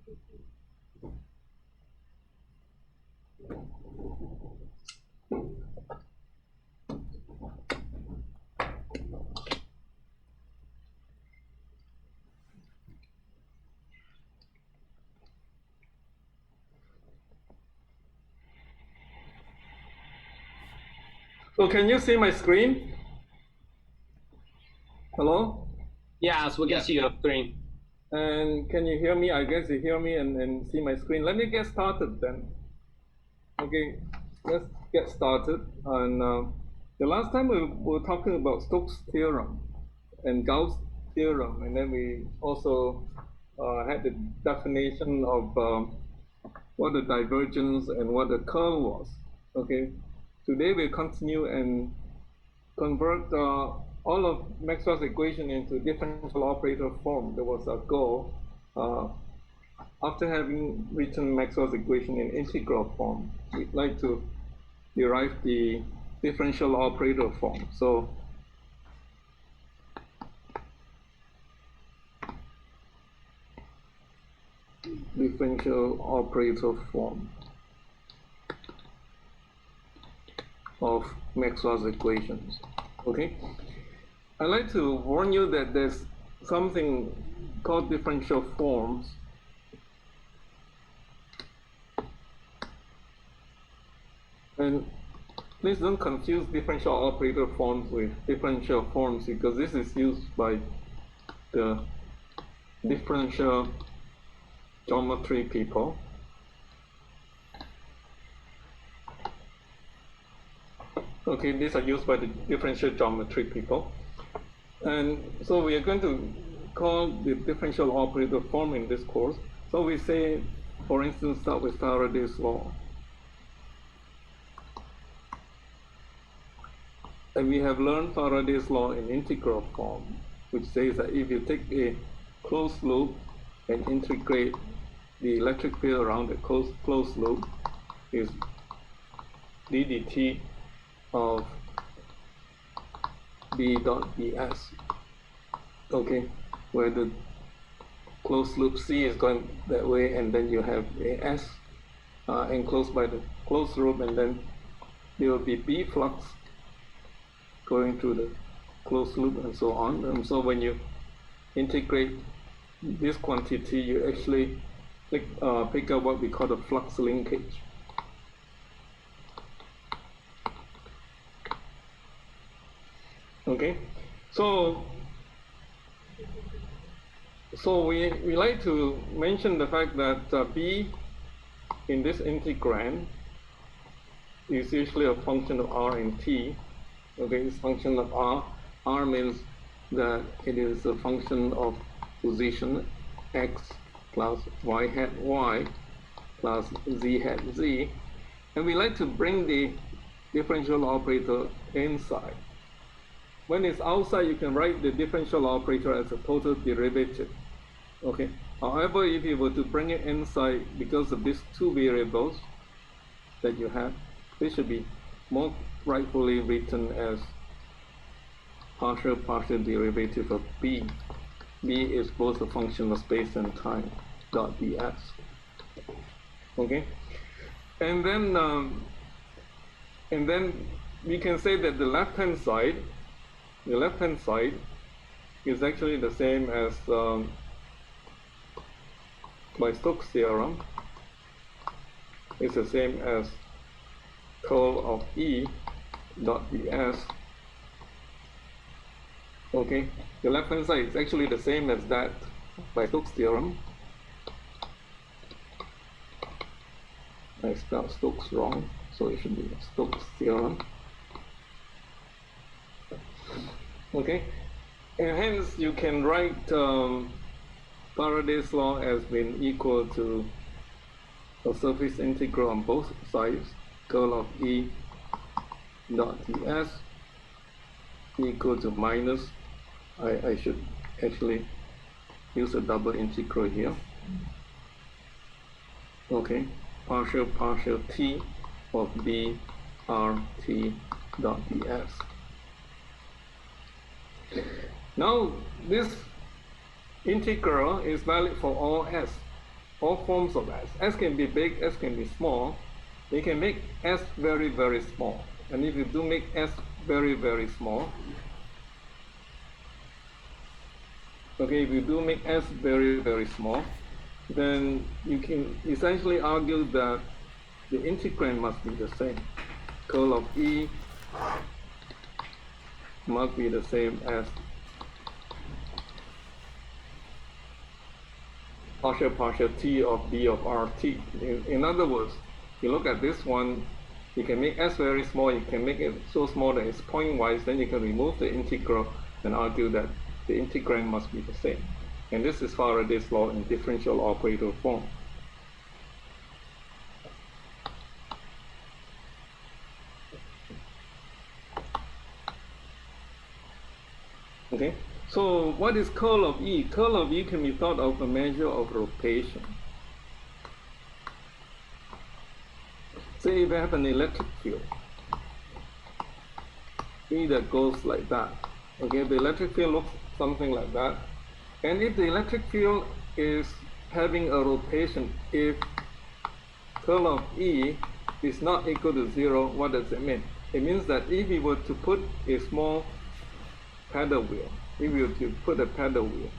So can you see my screen? Hello? Yes, we can see your screen. And can you hear me? I guess you hear me and see my screen. Let me get started then. Okay, let's get started. And the last time we were talking about Stokes' theorem and Gauss' theorem, and then we also had the definition of what the divergence and what the curl was. Okay, today we continue and convert all of Maxwell's equation into differential operator form. There was a goal after having written Maxwell's equation in integral form. We'd like to derive the differential operator form. So differential operator form of Maxwell's equations. Okay, I'd like to warn you that there's something called differential forms. And please don't confuse differential operator forms with differential forms, because this is used by the differential geometry people. Okay, these are used by the differential geometry people. And so we are going to call the differential operator form in this course. So we say, for instance, start with Faraday's law. And we have learned Faraday's law in integral form, which says that if you take a closed loop and integrate the electric field around the closed loop, is d dt of b dot ds. Okay, where the closed loop C is going that way, and then you have a S enclosed by the closed loop, and then there will be B flux going through the closed loop and so on. And so when you integrate this quantity, you actually pick up what we call the flux linkage. Okay, so we like to mention the fact that B in this integrand is usually a function of R and T. Okay, it's function of R. R means that it is a function of position x plus y hat y plus z hat z. And we like to bring the differential operator inside. When it's outside, you can write the differential operator as a total derivative. Okay. However, if you were to bring it inside, because of these two variables that you have, this should be more rightfully written as partial derivative of B. B is both a function of space and time dot ds. Okay. And then we can say that the left-hand side is actually the same as by Stokes' theorem. It's the same as curl of E dot ds. Okay, the left-hand side is actually the same as that by Stokes' theorem. I spelled Stokes wrong, so it should be Stokes' theorem. Okay, and hence you can write Faraday's law as being equal to a surface integral on both sides, curl of E dot ds equal to minus, I should actually use a double integral here. Okay, partial t of B R T dot ds. Now this integral is valid for all s. all forms of S. S can be big, S can be small. You can make S very, very small. And if you do make S very, very small, okay, if you do make S very, very small, then you can essentially argue that the integrand must be the same. Curl of E must be the same as partial T of B of RT. In other words, you look at this one, you can make S very small, you can make it so small that it's pointwise, then you can remove the integral and argue that the integrand must be the same. And this is Faraday's law in differential operator form. Okay, so what is curl of E? Curl of E can be thought of a measure of rotation. Say if I have an electric field, E that goes like that. Okay, the electric field looks something like that. And if the electric field is having a rotation, if curl of E is not equal to 0, what does it mean? It means that if we were to put a small paddle wheel, if we were to put a paddle wheel,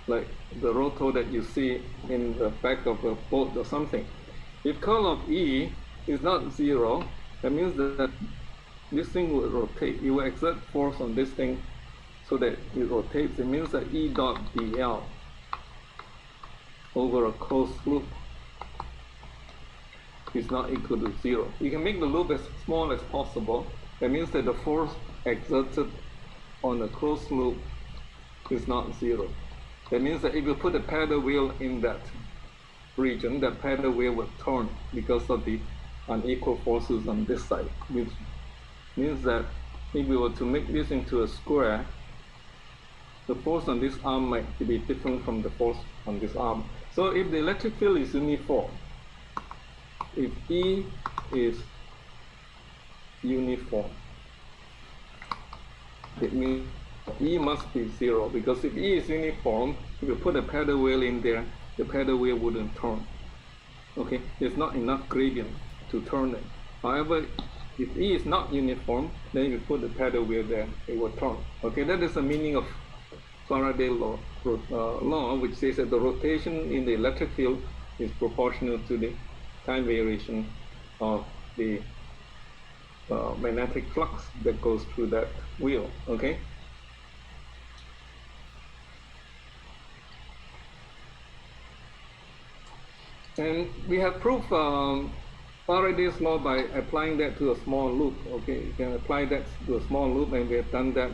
like the rotor that you see in the back of a boat or something, if curl of E is not 0, that means that this thing will rotate. You will exert force on this thing so that it rotates. It means that E dot dl over a closed loop is not equal to 0. You can make the loop as small as possible. That means that the force exerted on a closed loop is not 0. That means that if you put a paddle wheel in that region, that paddle wheel will turn because of the unequal forces on this side, which means that if we were to make this into a square, the force on this arm might be different from the force on this arm. So if the electric field is uniform, if E is uniform, it means E must be 0, because if E is uniform, if you put a paddle wheel in there, the paddle wheel wouldn't turn. Okay, there's not enough gradient to turn it. However, if E is not uniform, then you put the paddle wheel there, it will turn. Okay, that is the meaning of Faraday law, which says that the rotation in the electric field is proportional to the time variation of the magnetic flux that goes through that wheel. Okay. And we have proved Faraday's law by applying that to a small loop. Okay, you can apply that to a small loop, and we have done that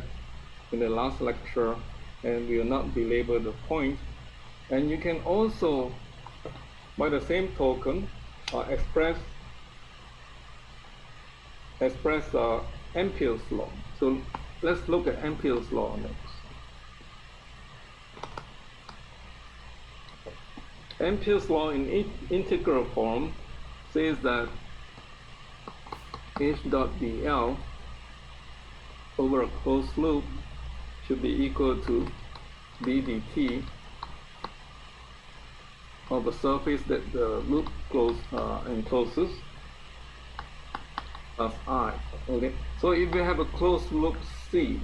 in the last lecture, and we will not belabor the point. And you can also, by the same token, express Ampere's law. So let's look at Ampere's law next. Ampere's law in integral form says that H dot dl over a closed loop should be equal to d dt of a surface that the loop encloses plus I. Okay, so if you have a closed loop C,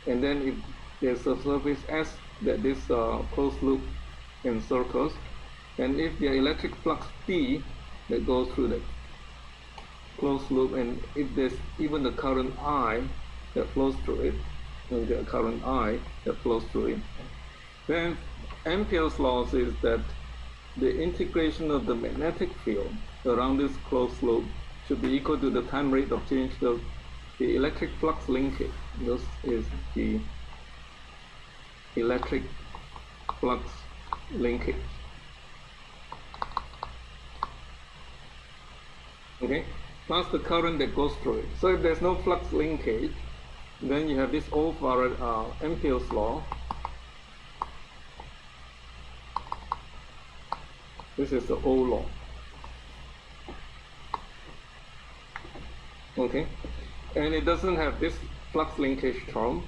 and then if there's a surface S that this closed loop encircles, and if the electric flux P that goes through the closed loop, and if there's even the current I that flows through it, and the current I that flows through it, then Ampere's law says that the integration of the magnetic field around this closed loop should be equal to the time rate of change of the electric flux linkage. This is the electric flux linkage. Okay, plus the current that goes through it. So if there's no flux linkage, then you have this old Ampere's law. This is the old law. Okay, and it doesn't have this flux linkage term,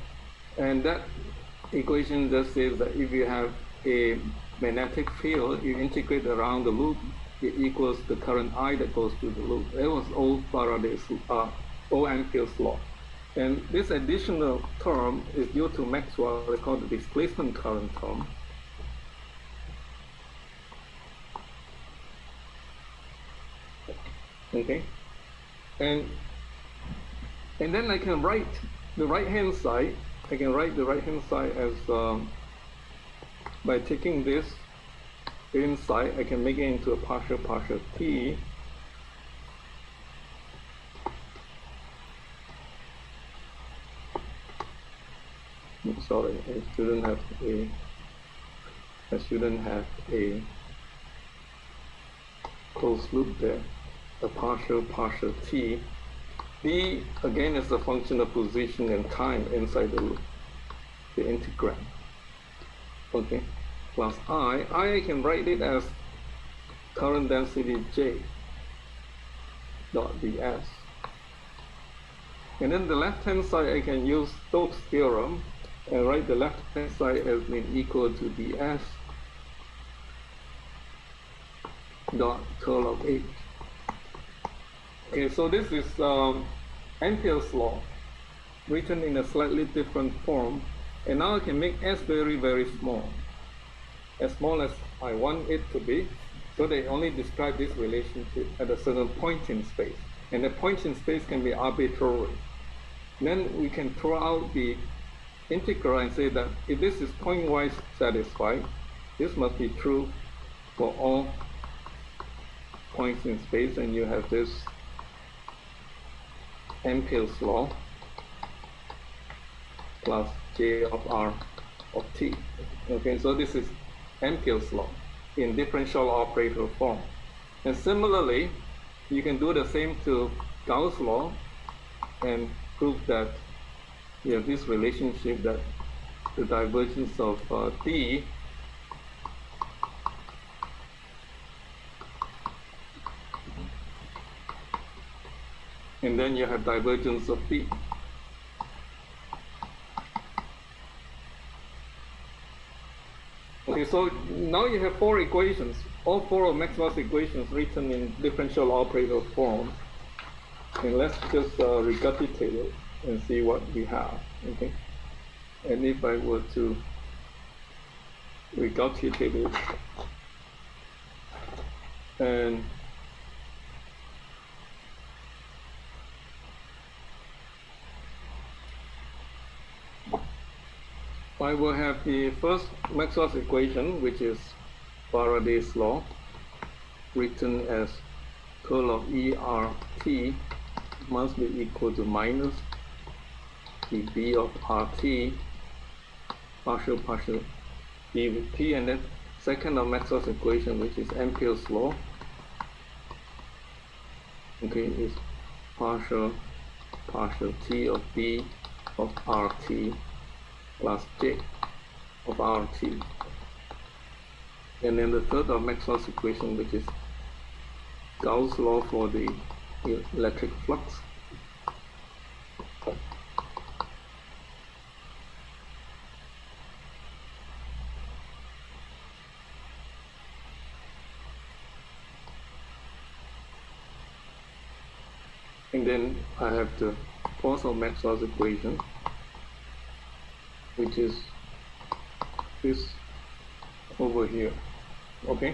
and that equation just says that if you have a magnetic field, you integrate around the loop, it equals the current I that goes through the loop. That was old Faraday's, old Ampere's law. And this additional term is due to Maxwell, they call the displacement current term. Okay, and then I can write the right-hand side. I can write the right-hand side as by taking this inside, I can make it into a partial t. Sorry, I shouldn't have a closed loop there. A partial t. D again is a function of position and time inside the loop, the integrand. Okay, plus I can write it as current density J dot ds. And then the left-hand side, I can use Stokes' theorem and write the left-hand side as being equal to ds dot curl of H. Okay, so this is Ampere's law, written in a slightly different form, and now I can make S very, very small as I want it to be, so they only describe this relationship at a certain point in space, and the point in space can be arbitrary. Then we can throw out the integral and say that if this is point-wise satisfied, this must be true for all points in space, and you have this Ampere's law plus J of R of T. Okay, so this is Ampere's law in differential operator form. And similarly, you can do the same to Gauss' law and prove that you have this relationship that the divergence of D and then you have divergence of B. Okay, so now you have four equations, all four of Maxwell's equations written in differential operator form. And let's just regurgitate it and see what we have. Okay, and if I were to regurgitate it and I will have the first Maxwell's equation, which is Faraday's law, written as curl of ERT must be equal to minus the B of RT partial B with T, and then second of Maxwell's equation, which is Ampere's law, okay, is partial T of B of RT plus J of RT. And then the third of Maxwell's equation, which is Gauss' law for the electric flux. And then I have the fourth of Maxwell's equation, which is this over here. Okay,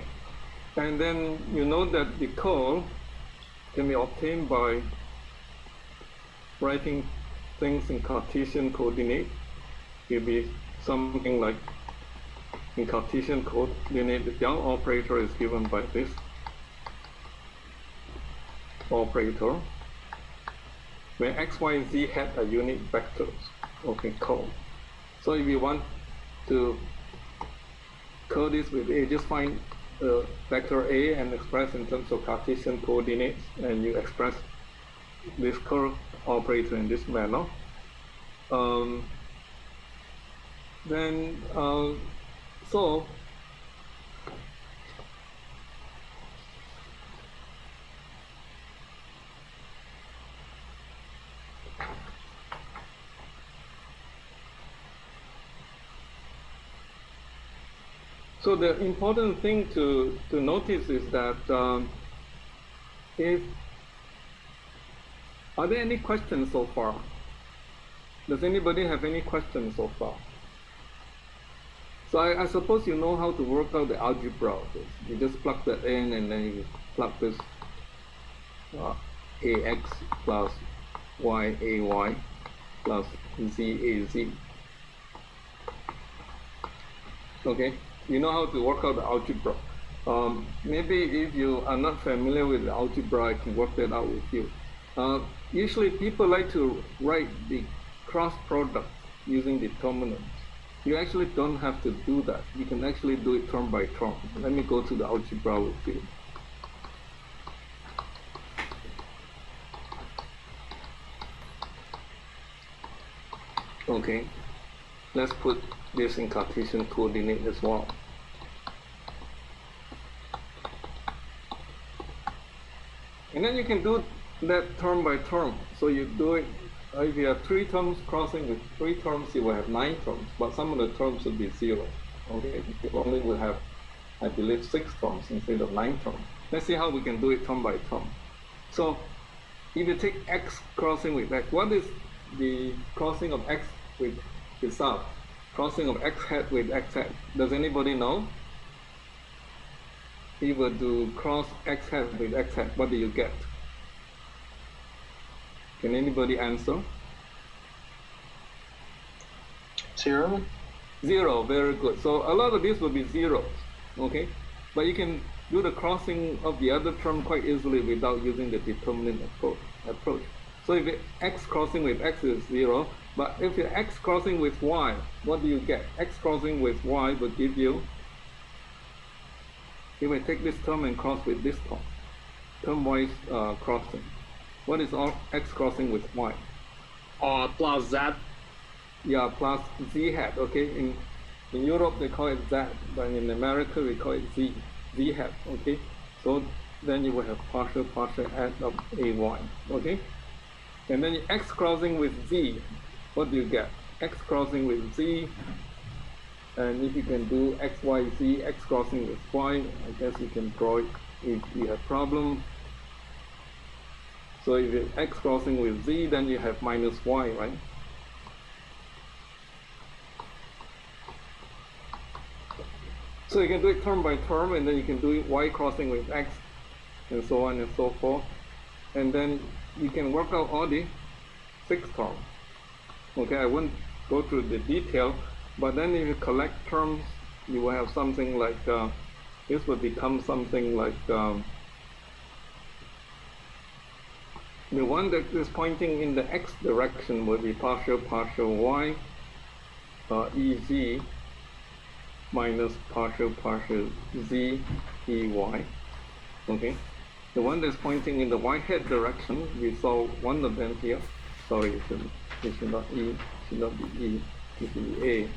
and then you know that the curl can be obtained by writing things in Cartesian coordinate. It will be something like in Cartesian coordinate, the Young operator is given by this operator, where x, y, and z hat are unit vectors. Okay, curl. So if you want to curl this with A, just find vector A and express in terms of Cartesian coordinates, and you express this curl operator in this manner. So So the important thing to notice is that are there any questions so far? Does anybody have any questions so far? So I suppose you know how to work out the algebra of this. You just plug that in and then you plug this ax plus y ay plus z az. Okay, you know how to work out the algebra. Maybe if you are not familiar with the algebra, I can work that out with you. Usually people like to write the cross product using determinants. You actually don't have to do that. You can actually do it term by term. Let me go to the algebra with you. Okay, let's put this in Cartesian coordinate as well. And then you can do that term by term. So you do it, if you have 3 terms crossing with 3 terms, you will have 9 terms, but some of the terms will be 0. Okay, you only will have, I believe, 6 terms instead of 9 terms. Let's see how we can do it term by term. So if you take x crossing with x, what is the crossing of x with itself? Crossing of x hat with x hat. Does anybody know? If you were to cross x hat with x hat, what do you get? Can anybody answer? 0. 0, very good. So a lot of these will be zeros, okay? But you can do the crossing of the other term quite easily without using the determinant approach. So if you x crossing with x is 0, but if you x crossing with y, what do you get? X crossing with y will give you, you may take this term and cross with this term, term-wise crossing. What is all x crossing with y? Plus z. Yeah, plus z hat. Okay, in Europe they call it z, but in America we call it z hat. Okay, so then you will have partial add of ay. Okay, and then x crossing with z. What do you get? X crossing with z, and if you can do x, y, z, x crossing with y, I guess you can draw it if you have problem. So if you x crossing with z, then you have minus y, right? So you can do it term by term, and then you can do it y crossing with x, and so on and so forth. And then you can work out all the 6 terms. Okay, I won't go through the detail, but then if you collect terms, you will have something like, this will become something like, the one that is pointing in the x direction will be partial y, ez minus partial z, ey. Okay, the one that's pointing in the y hat direction, we saw one of them here. Sorry, it should not e, should not be e, it should be a.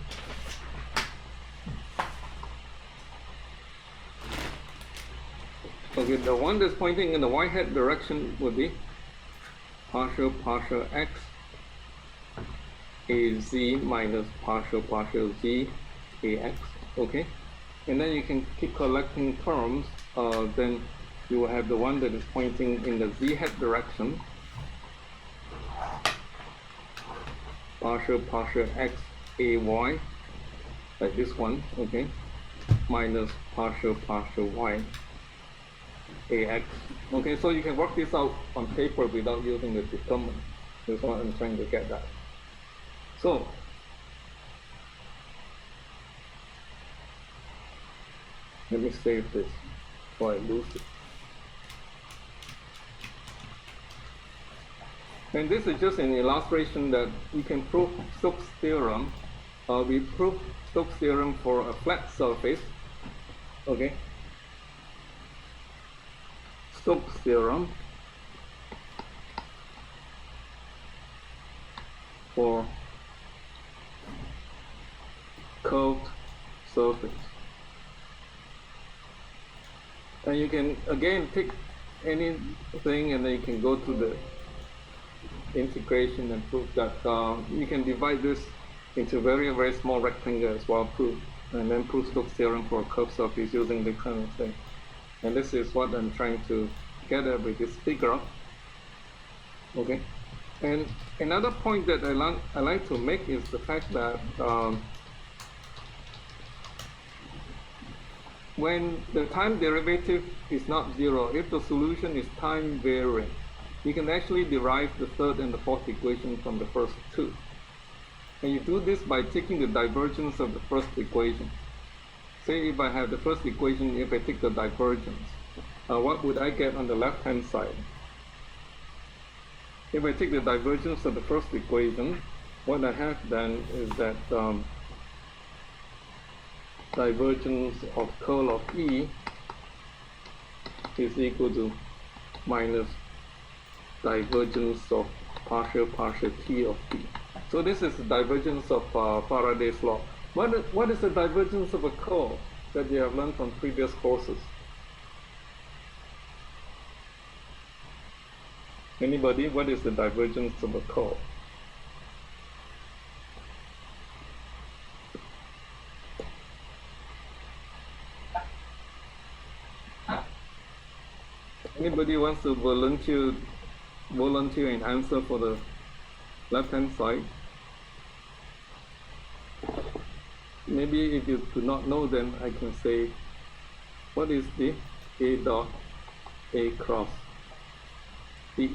Okay, the one that's pointing in the y hat direction would be partial x az minus partial z ax. Okay, and then you can keep collecting terms. Then you will have the one that is pointing in the z hat direction, partial x ay, like this one. Okay, minus partial y ax. Okay, so you can work this out on paper without using the determinant. That's what I'm trying to get at. So let me save this before I lose it. And this is just an illustration that you can prove Stokes' theorem. We proved Stokes' theorem for a flat surface. Okay. Stokes' theorem for curved surface. And you can again take anything and then you can go to the integration and prove that you can divide this into very, very small rectangle as well, prove and then prove-Stokes theorem for a curved surface using this kind of thing. And this is what I'm trying to get at with this figure. Okay. And another point that I like to make is the fact that when the time derivative is not zero, if the solution is time varying, you can actually derive the third and the fourth equation from the first two. And you do this by taking the divergence of the first equation. Say if I have the first equation, if I take the divergence, what would I get on the left-hand side? If I take the divergence of the first equation, what I have then is that divergence of curl of E is equal to minus divergence of partial T of T. So this is the divergence of Faraday's law. What is the divergence of a curl that you have learned from previous courses? Anybody? What is the divergence of a curl? Anybody wants to volunteer and answer for the left-hand side? Maybe if you do not know, then I can say, what is the A dot A cross B?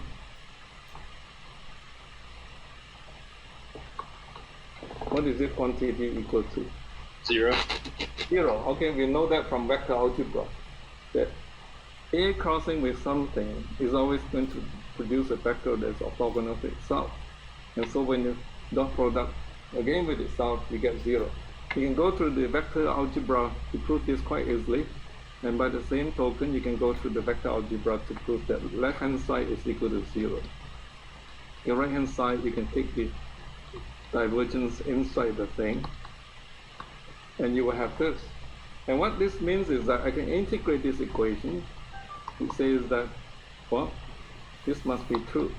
What is it quantity equal to? 0. 0. Okay, we know that from vector algebra, that A crossing with something is always going to produce a vector that's orthogonal to itself. And so when you dot product again with itself, you get 0. You can go through the vector algebra to prove this quite easily. And by the same token, you can go through the vector algebra to prove that left-hand side is equal to 0. Your right-hand side, you can take the divergence inside the thing, and you will have this. And what this means is that I can integrate this equation. It says that, well, this must be true.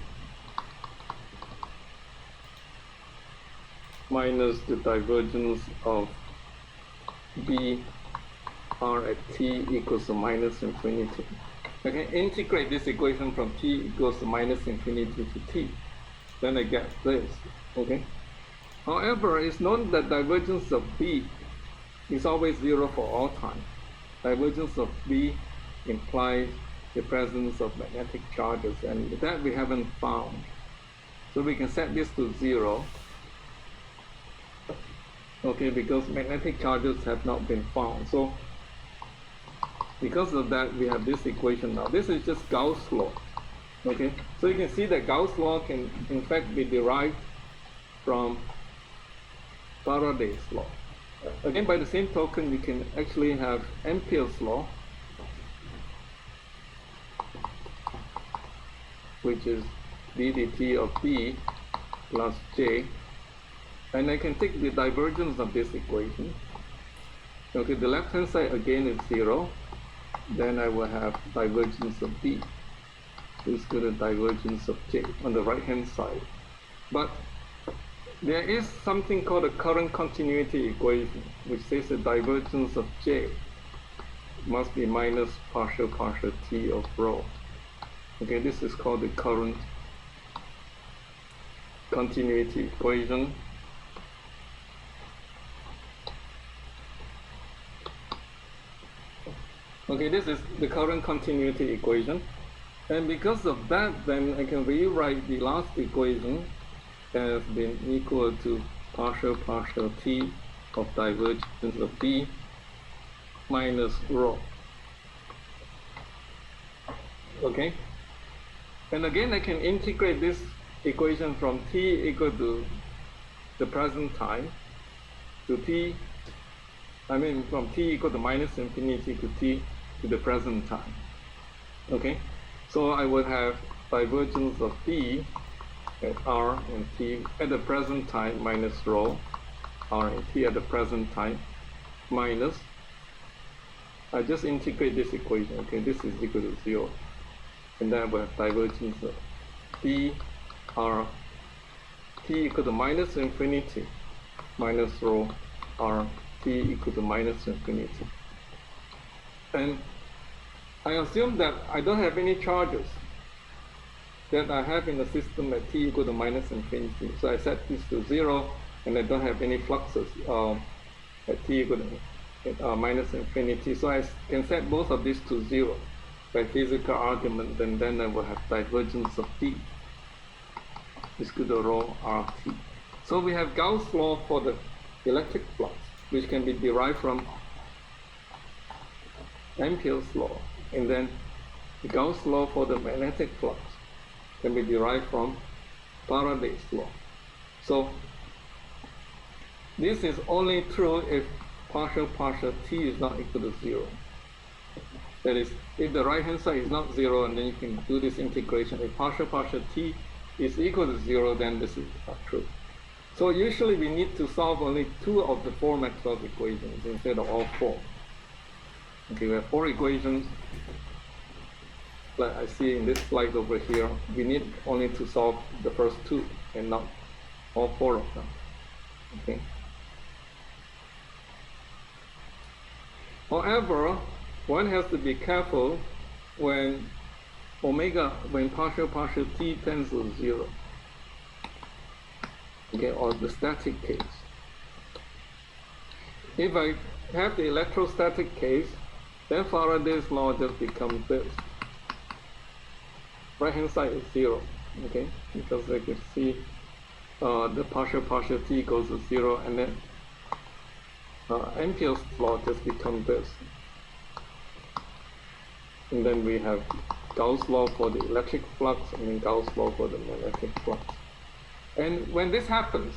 Minus the divergence of B r at t equals to minus infinity. I can integrate this equation from t equals to minus infinity to t. Then I get this, okay? However, it's known that divergence of B is always 0 for all time. Divergence of B implies the presence of magnetic charges, and that we haven't found. So we can set this to 0. Okay, because magnetic charges have not been found. So because of that, we have this equation now. This is just Gauss' law. Okay, so you can see that Gauss' law can in fact be derived from Faraday's law. Again, by the same token, you can actually have Ampere's law, which is d dt of B plus J. And I can take the divergence of this equation. Okay, the left-hand side again is 0. Then I will have divergence of B is equal to divergence of J on the right-hand side. But there is something called a current continuity equation, which says the divergence of J must be minus partial T of rho. Okay, this is called the current continuity equation. Okay, this is the current continuity equation. And because of that, then I can rewrite the last equation as being equal to partial T of divergence of B minus rho. Okay? And again, I can integrate this equation from t equal to the present time to t, from t equal to minus infinity to t to the present time. Okay? So I would have divergence of B at r and t at the present time minus rho r and t at the present time minus, I just integrate this equation. Okay, this is equal to 0. And then I will have divergence of B r t equal to minus infinity minus rho r t equal to minus infinity. And I assume that I don't have any charges that I have in the system at t equal to minus infinity. So I set this to 0, and I don't have any fluxes at t equal to minus infinity. So I can set both of these to 0 by physical argument, and then I will have divergence of t is equal to rho RT. So we have Gauss' law for the electric flux, which can be derived from Ampere's law, and then the Gauss' law for the magnetic flux can be derived from Faraday's law. So this is only true if partial t is not equal to 0. That is, if the right hand side is not 0, and then you can do this integration. If partial t is equal to 0, then this is not true. So usually we need to solve only 2 of the 4 Maxwell equations instead of all 4. Okay, we have 4 equations. Like I see in this slide over here, we need only to solve the first 2 and not all 4 of them. Okay. However, one has to be careful when partial t tends to 0. Okay, or the static case. If I have the electrostatic case, then Faraday's law just becomes this. Right hand side is 0, okay, because I can see the partial t goes to 0, and then Ampere's law just becomes this. And then we have Gauss' law for the electric flux, and then Gauss' law for the magnetic flux. And when this happens,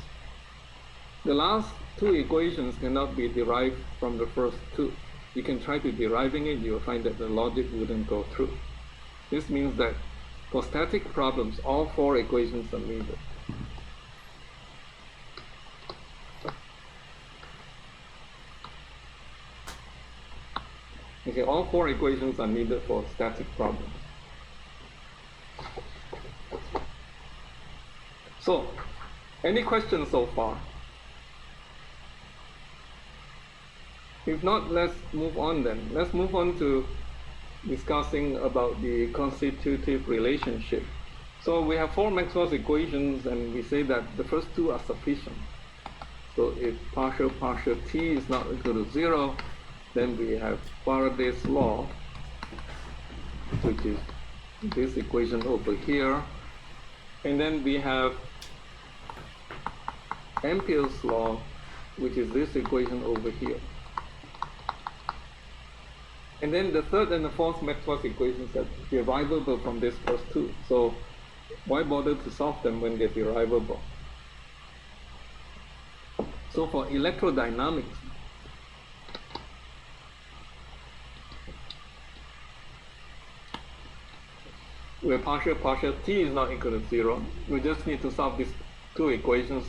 the last 2 equations cannot be derived from the first 2. You can try to deriving it, you will find that the logic wouldn't go through. This means that for static problems, all 4 equations are needed. Okay, all 4 equations are needed for static problems. So, any questions so far? If not, let's move on then. Let's move on to discussing about the constitutive relationship. So we have 4 Maxwell's equations, and we say that the first 2 are sufficient. So if partial t is not equal to 0, then we have Faraday's law, which is this equation over here, and then we have Ampere's law, which is this equation over here. And then the third and the fourth Maxwell's equations are derivable from this first 2. So why bother to solve them when they're derivable? So for electrodynamics, where partial t is not equal to 0, we just need to solve these 2 equations.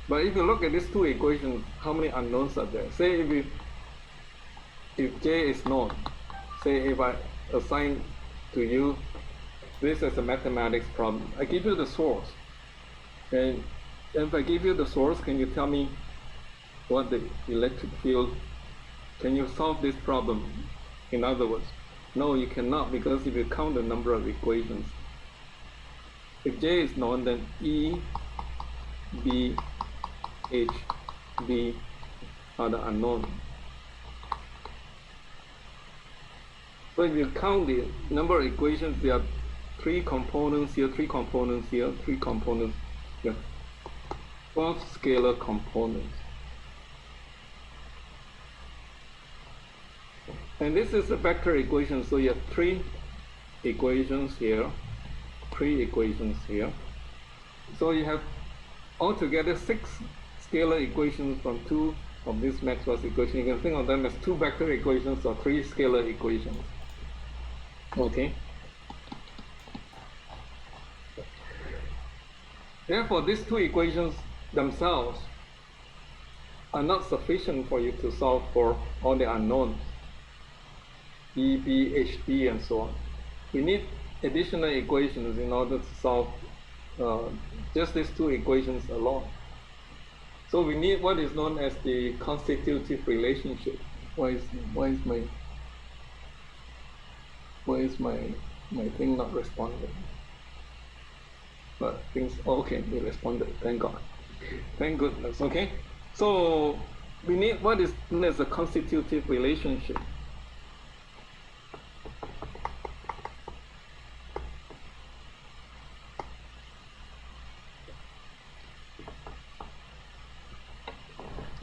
But if you look at these 2 equations, how many unknowns are there? Say if J is known, say if I assign to you this as a mathematics problem, I give you the source, and if I give you the source, can you tell me what the electric field, can you solve this problem? In other words, no, you cannot, because if you count the number of equations, if J is known, then E, B, H, D are the unknown. So if you count the number of equations, there are 3 components here, 3 components here, 3 components here, 12 scalar components. And this is a vector equation, so you have 3 equations here, 3 equations here. So you have altogether 6 scalar equations from 2 of these Maxwell's equations. You can think of them as 2 vector equations or 3 scalar equations. Okay. Therefore, these 2 equations themselves are not sufficient for you to solve for all the unknowns, E, B, H, D, and so on. We need additional equations in order to solve just these 2 equations alone. So we need what is known as the constitutive relationship. Why is my thing not responding? But things okay, they responded. Thank God. Thank goodness. Okay. So we need what is known as a constitutive relationship.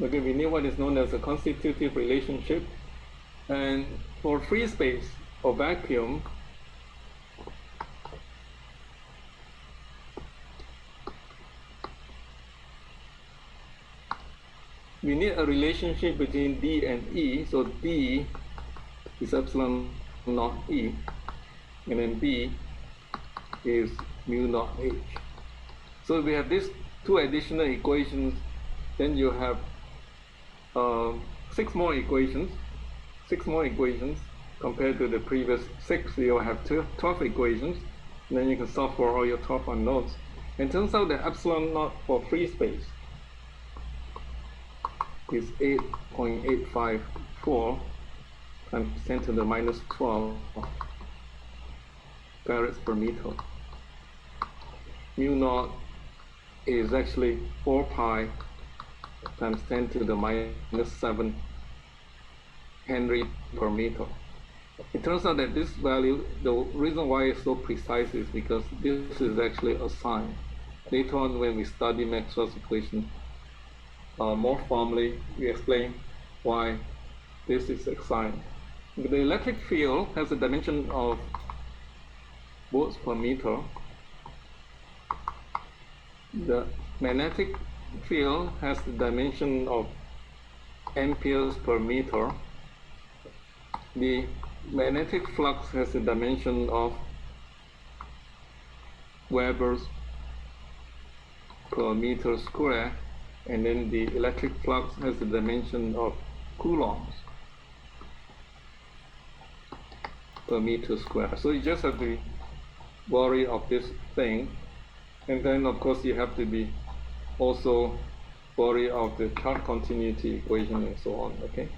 Okay, we need what is known as a constitutive relationship. And for free space or vacuum, we need a relationship between D and E. So D is epsilon naught E, and then B is mu naught H. So we have these two additional equations, then you have 6 more equations compared to the previous 6. You have 12 equations, and then you can solve for all your 12 unknowns. And it turns out that epsilon naught for free space is 8.854 times 10 to the minus 12 farads per meter. Mu naught is actually 4 pi times 10 to the minus 7 Henry per meter. It turns out that this value, the reason why it's so precise is because this is actually a sign. Later on, when we study Maxwell's equation more formally, we explain why this is a sign. The electric field has a dimension of volts per meter. The magnetic field has the dimension of amperes per meter. The magnetic flux has a dimension of Webers per meter square, and then the electric flux has the dimension of coulombs per meter square. So you just have to worry of this thing, and then of course you have to be also worry of the charge continuity equation and so on. Okay,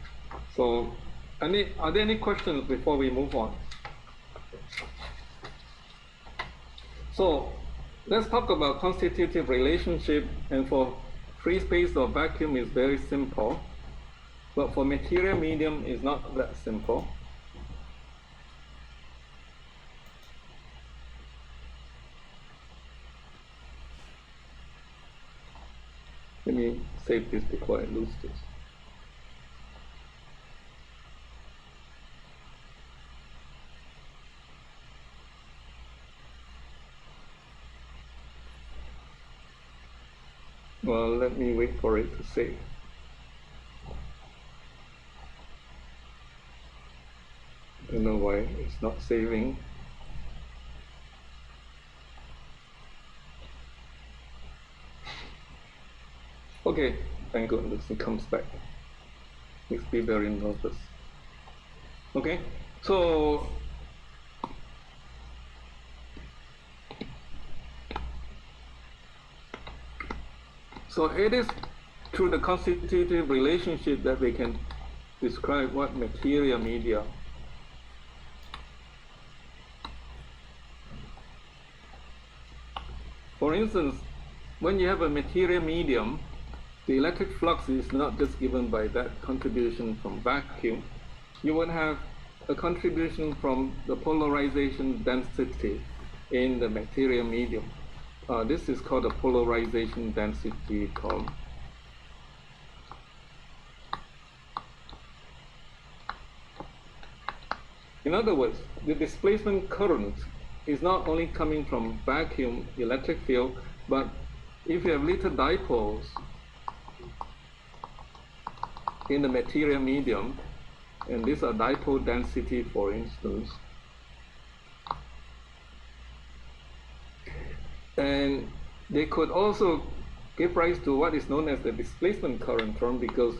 so are there any questions before we move on? So let's talk about constitutive relationship. And for free space or vacuum is very simple, but for material medium is not that simple. Let me save this before I lose this. Well, let me wait for it to save. I don't know why it's not saving. Okay, thank goodness it comes back. Makes me very nervous. Okay, so it is through the constitutive relationship that we can describe what material media. For instance, when you have a material medium, the electric flux is not just given by that contribution from vacuum. You would have a contribution from the polarization density in the material medium. This is called the polarization density column. In other words, the displacement current is not only coming from vacuum electric field, but if you have little dipoles in the material medium, and these are dipole density, for instance, and they could also give rise to what is known as the displacement current term, because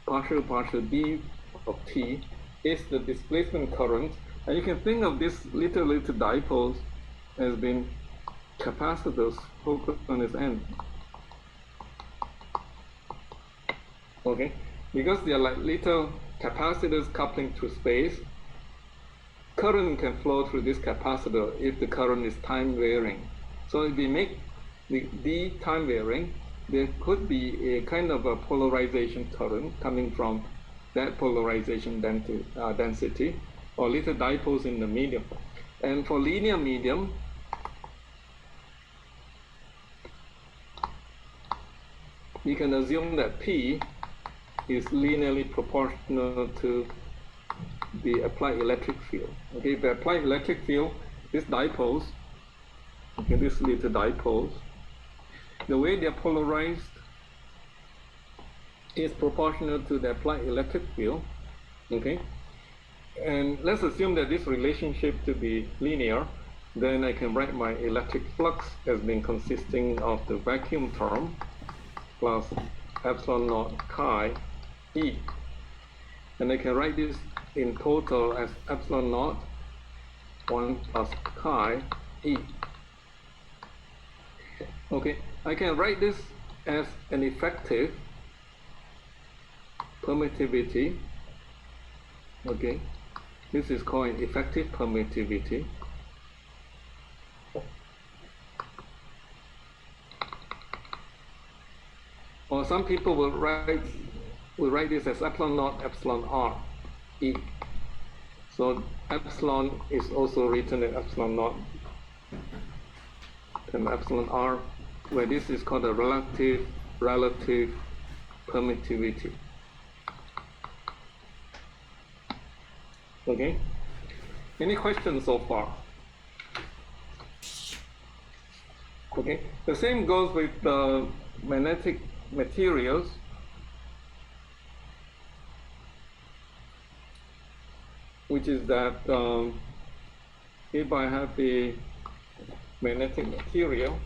partial D of T is the displacement current, and you can think of these little dipoles as being capacitors hooked on its end. Okay, because they are like little capacitors coupling to space, current can flow through this capacitor if the current is time varying. So if we make the D time varying, there could be a kind of a polarization current coming from that polarization density, or little dipoles in the medium. And for linear medium, we can assume that P is linearly proportional to the applied electric field. Okay, the applied electric field, these dipoles, okay, these little dipoles, the way they are polarized is proportional to the applied electric field. Okay, and let's assume that this relationship to be linear. Then I can write my electric flux as being consisting of the vacuum term plus epsilon naught chi E. And I can write this in total as epsilon naught 1 plus chi E. Okay, I can write this as an effective permittivity. Okay, this is called effective permittivity. Or some people will write this as epsilon naught epsilon r E. So epsilon is also written as epsilon naught and epsilon r, where this is called a relative permittivity. Okay. Any questions so far? Okay. The same goes with the magnetic materials. Which is that if I have a magnetic material,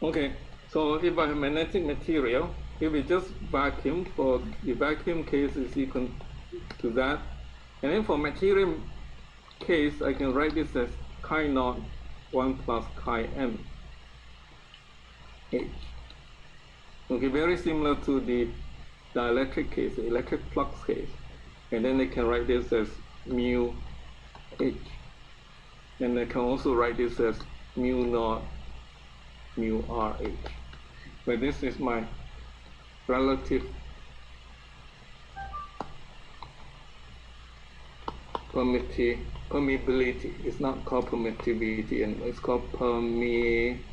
okay, so if I have magnetic material, if we just vacuum, for the vacuum case is equal to that. And then for material case, I can write this as chi naught 1 plus chi m h. Okay, very similar to the dielectric case, the electric flux case. And then I can write this as mu h. And I can also write this as mu naught mu RH. But this is my relative permeability. It's not called permittivity, and it's called permeability.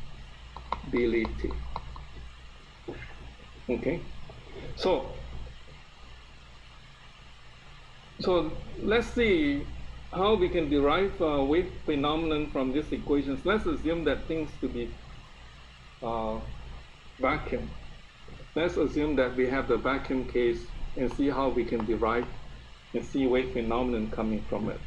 Okay, so let's see how we can derive wave phenomenon from these equations. Let's assume that things to be vacuum. Let's assume that we have the vacuum case and see how we can derive and see wave phenomenon coming from it.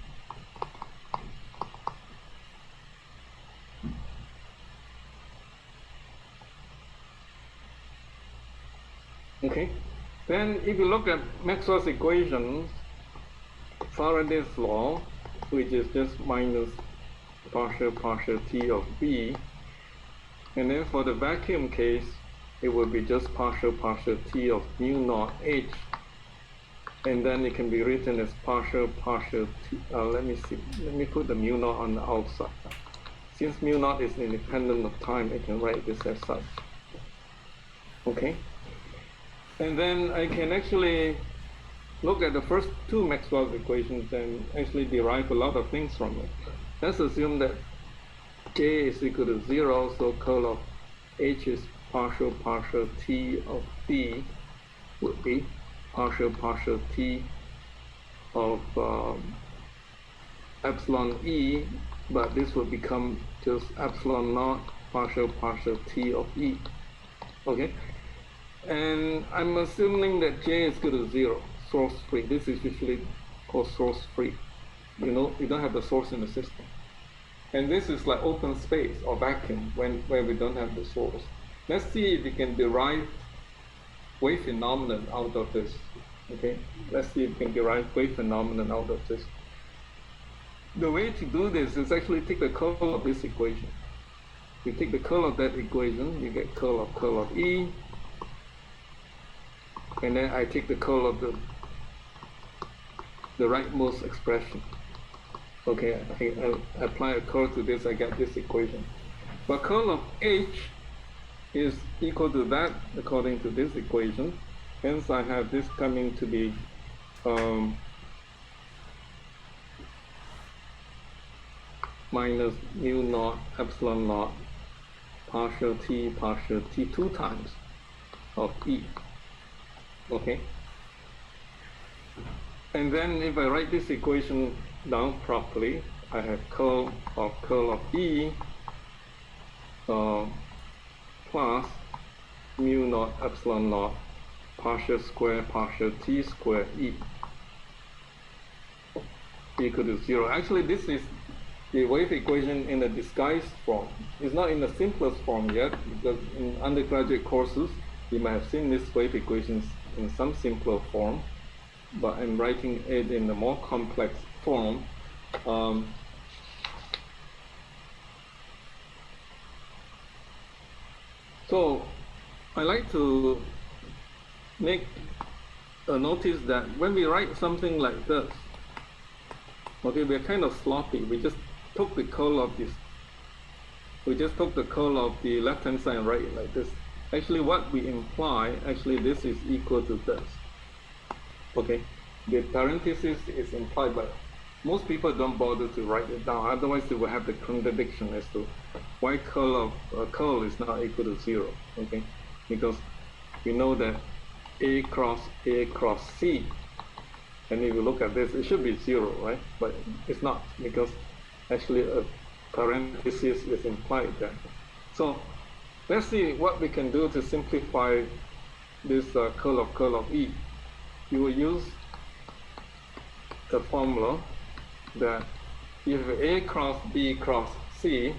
Okay, then if you look at Maxwell's equations, Faraday's law, which is just minus partial T of B, and then for the vacuum case, it will be just partial T of mu naught H, and then it can be written as partial T. Let me put the mu naught on the outside. Since mu naught is independent of time, I can write this as such. Okay, and then I can actually look at the first two Maxwell equations and actually derive a lot of things from it. Let's assume that J is equal to 0, so curl of H is partial T of B would be partial T of epsilon E, but this will become just epsilon naught partial T of E. Okay, and I'm assuming that J is equal to 0, source free. This is usually called source free. You know, you don't have the source in the system. And this is like open space or vacuum where we don't have the source. Let's see if we can derive wave phenomenon out of this. Okay, let's see if we can derive wave phenomenon out of this. The way to do this is actually take the curl of this equation. You take the curl of that equation, you get curl of E, and then I take the curl of the rightmost expression. Okay, I apply a curl to this, I get this equation. But curl of H is equal to that according to this equation. Hence, I have this coming to be minus mu naught epsilon naught partial t 2 times of E. Okay? And then if I write this equation down properly, I have curl of E plus mu naught epsilon naught partial t square E equal to 0. Actually, this is the wave equation in a disguised form. It's not in the simplest form yet, because in undergraduate courses, you might have seen these wave equations in some simpler form, but I'm writing it in a more complex form. So I like to make a notice that when we write something like this, okay, we're kind of sloppy. We just took the curl of this. We just took the curl of the left-hand side and write it like this. Actually, what we imply, actually, this is equal to this. Okay, the parenthesis is implied, but most people don't bother to write it down. Otherwise, they will have the contradiction as to why curl of curl is not equal to 0. Okay, because we know that A cross C, and if you look at this, it should be 0, right? But it's not, because actually a parenthesis is implied there. So let's see what we can do to simplify this curl of E. You will use the formula that if A cross B cross C,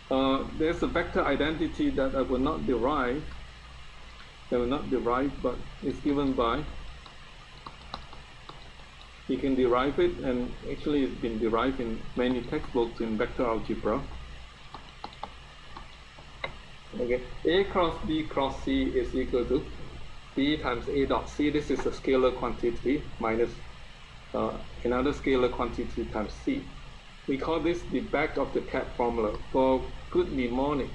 there's a vector identity that I will not derive. But it's given by, you can derive it, and actually it's been derived in many textbooks in vector algebra. Okay, A cross B cross C is equal to B times A dot C. This is a scalar quantity minus another scalar quantity times C. We call this the back of the cat formula for good mnemonics.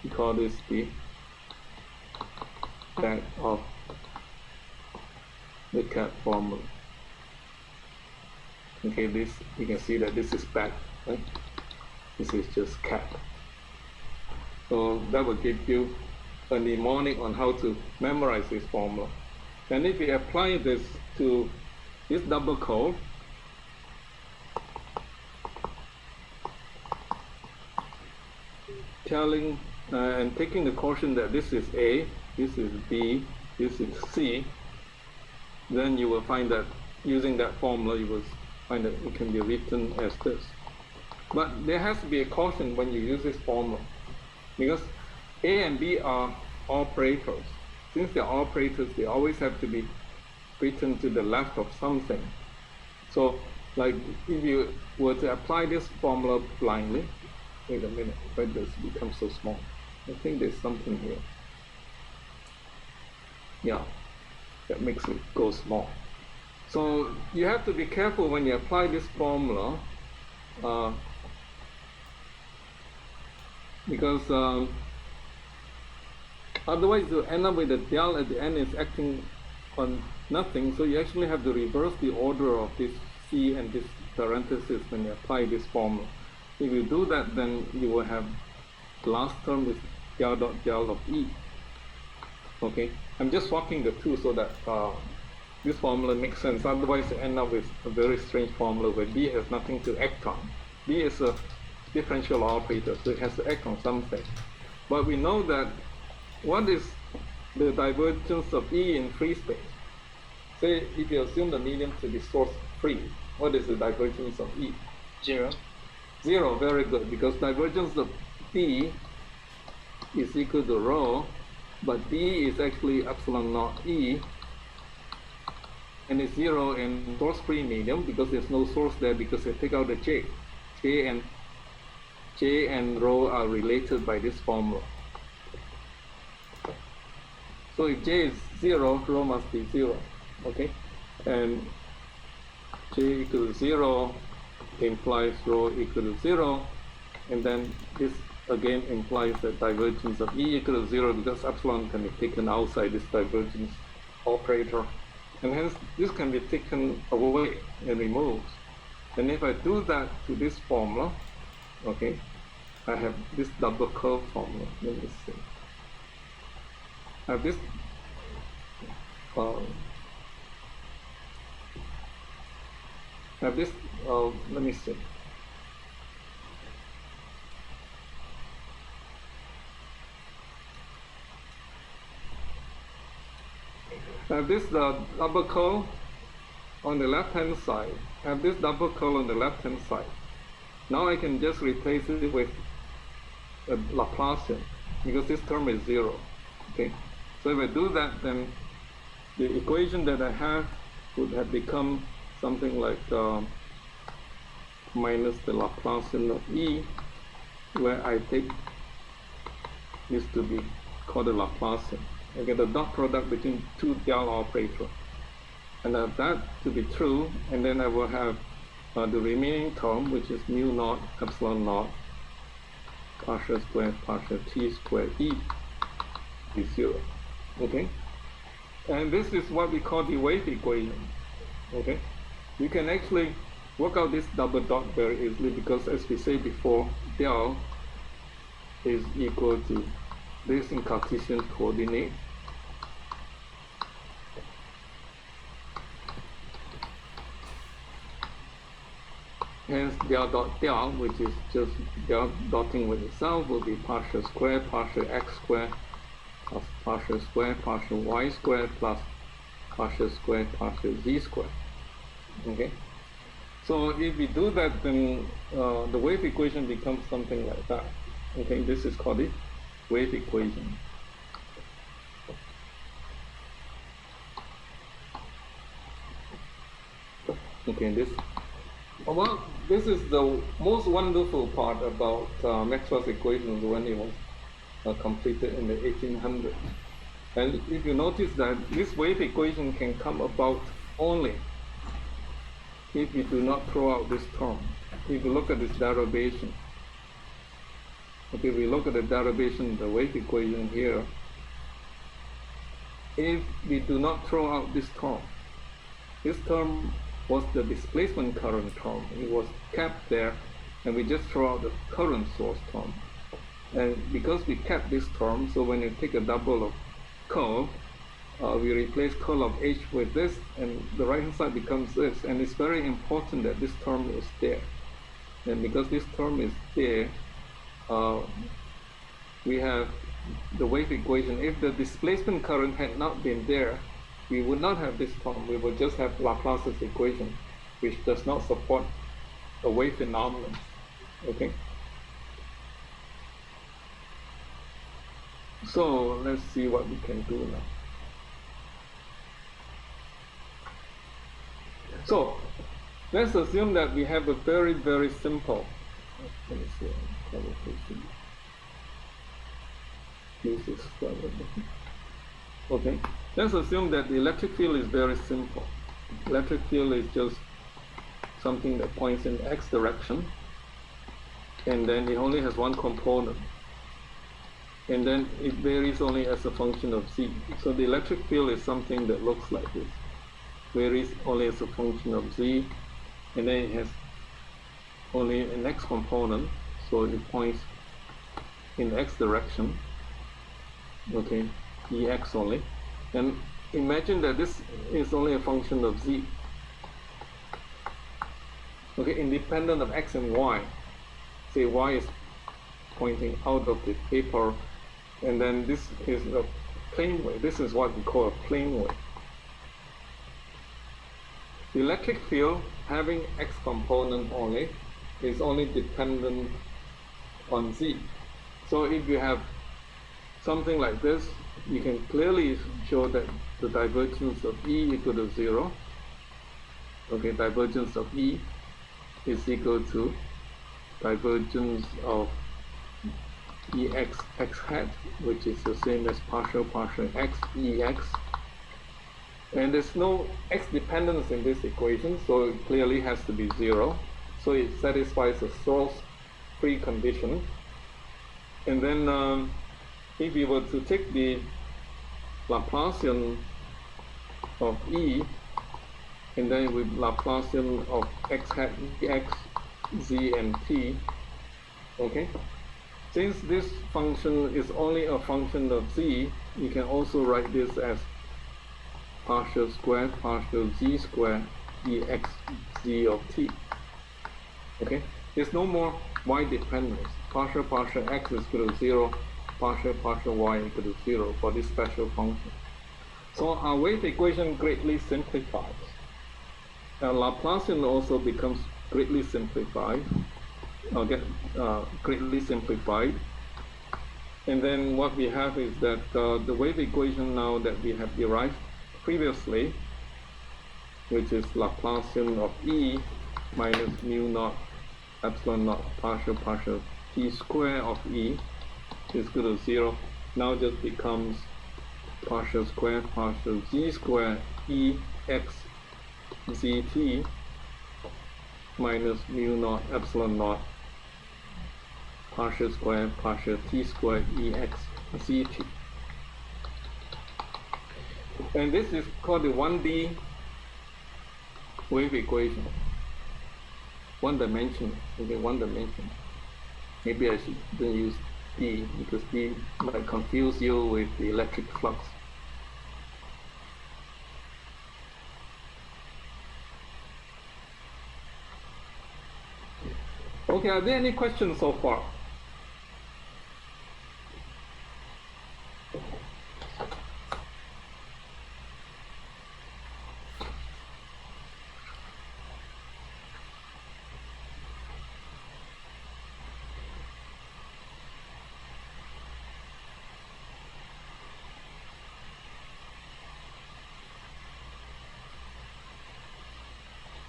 We call this the back of the cat formula. Okay, this, you can see that this is back, right? This is just cat. So that will give you a mnemonic on how to memorize this formula. And if we apply this to this double code, telling and taking the caution that this is A, this is B, this is C, then you will find that using that formula, you will find that it can be written as this. But there has to be a caution when you use this formula, because A and B are operators. Since they're operators, they always have to be written to the left of something. So, like if you were to apply this formula blindly, wait a minute, why does it become so small? I think there's something here. Yeah, that makes it go small. So you have to be careful when you apply this formula, because otherwise you end up with the del at the end is acting on nothing. So you actually have to reverse the order of this C and this parenthesis when you apply this formula. If you do that, then you will have the last term is del dot del of E. Okay, I'm just swapping the two so that this formula makes sense. Otherwise, you end up with a very strange formula where B has nothing to act on. B is a differential operator, so it has to act on something. But we know that what is the divergence of E in free space? say if you assume the medium to be source free, what is the divergence of E? 0. 0, very good, because divergence of D is equal to rho, but D is actually epsilon naught E, and it's 0 in source free medium because there's no source there, because I take out the J. J and rho are related by this formula. So if J is 0, rho must be 0, okay? And J equal to 0 implies rho equal to 0, and then this again implies that divergence of E equal to 0 because epsilon can be taken outside this divergence operator, and hence this can be taken away and removed. And if I do that to this formula, okay, I have this double curve formula. Let me see. I have this let me see. I have this double curl on the left hand side. I have this double curl on the left hand side. Now I can just replace it with a Laplacian because this term is 0. Okay, so if I do that, then the equation that I have would have become something like minus the Laplacian of E, where I take this to be called the Laplacian. I get the dot product between two del operators, and I have that to be true, and then I will have the remaining term, which is mu naught epsilon naught partial square partial t square E is 0. Okay, and this is what we call the wave equation. Okay, you can actually work out this double dot very easily because, as we said before, del is equal to this in Cartesian coordinate. Hence del dot del, which is just del dotting with itself, will be partial square partial x square plus partial square partial y square plus partial square partial z square. Okay, so if we do that, then the wave equation becomes something like that. Okay, this is called the wave equation. Okay, this is the most wonderful part about Maxwell's equations when it was completed in the 1800s. And if you notice that this wave equation can come about only if you do not throw out this term. If you look at this derivation, okay, we look at the derivation of the wave equation here. If we do not throw out this term was the displacement current term. It was kept there, and we just throw out the current source term. And because we kept this term, so when you take a double of curl, we replace curl of h with this, and the right hand side becomes this. And it's very important that this term is there. And because this term is there, we have the wave equation. If the displacement current had not been there, we would not have this term. We would just have Laplace's equation, which does not support a wave phenomenon. Okay. So let's see what we can do now. So let's assume that we have a very, very simple. Let me see. This is okay. Let's assume that the electric field is very simple. Electric field is just something that points in x direction, and then it only has one component, and then it varies only as a function of z. So the electric field is something that looks like this, varies only as a function of z, and then it has only an x component, so it points in x direction. Okay, ex only. And imagine that this is only a function of z. Okay, independent of x and y. Say y is pointing out of the paper, and then this is a plane wave. This is what we call a plane wave. The electric field having x component only is only dependent on z. So if you have something like this, you can clearly show that the divergence of E equal to 0. Okay, divergence of E is equal to divergence of Ex x hat, which is the same as partial x Ex. And there's no x dependence in this equation, so it clearly has to be 0. So it satisfies the source-free condition. And then if you were to take the Laplacian of E, and then with Laplacian of x hat, Ex, z, and t, okay? Since this function is only a function of z, you can also write this as partial square partial z square Ex z of t. Okay? There's no more y dependence. Partial x is equal to 0, partial y equal to 0 for this special function. So our wave equation greatly simplifies. Laplacian also becomes greatly simplified. Greatly simplified. And then what we have is that the wave equation now that we have derived previously, which is Laplacian of E minus mu naught epsilon naught partial t square of E is equal to 0, now just becomes partial square partial z square Ex zt minus mu naught epsilon naught partial square partial t square Ex zt. And this is called the 1D wave equation. One dimension, okay, one dimension. Maybe I shouldn't use D because D might confuse you with the electric flux. Okay, are there any questions so far?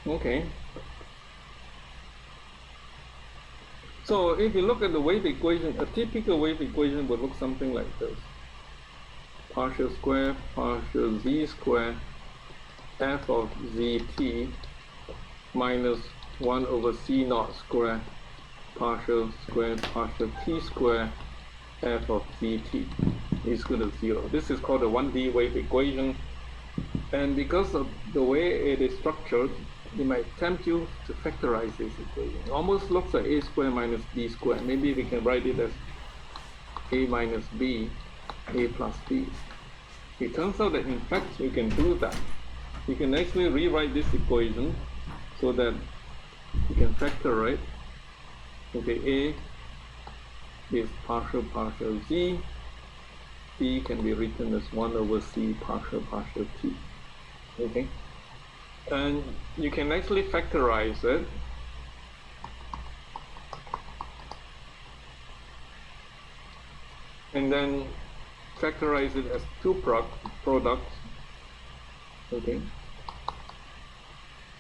Okay. So if you look at the wave equation, a typical wave equation would look something like this. Partial square partial z square f of zt minus 1 over c naught square partial t square f of zt is equal to 0. This is called the 1D wave equation. And because of the way it is structured, it might tempt you to factorize this equation. It almost looks like a square minus b square. Maybe we can write it as a minus b, a plus b. It turns out that in fact you can do that. You can actually rewrite this equation so that you can factor it. Okay, a is partial z, b can be written as 1 over c partial t. Okay, and you can actually factorize it. And then factorize it as two products, okay,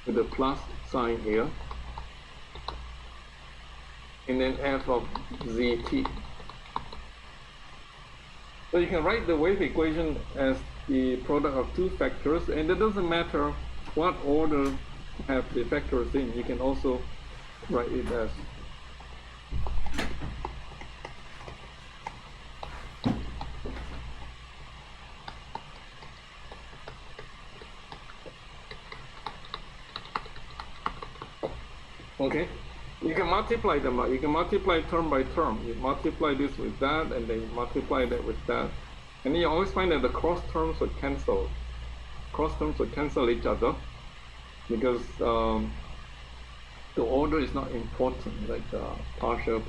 with a plus sign here, and then f of zt. So you can write the wave equation as the product of two factors, and it doesn't matter what order have the factors in. You can also write it as okay. You can multiply them out. You can multiply term by term. You multiply this with that, and then you multiply that with that. And then you always find that the cross terms would cancel. Cross terms would cancel each other because the order is not important. Like partial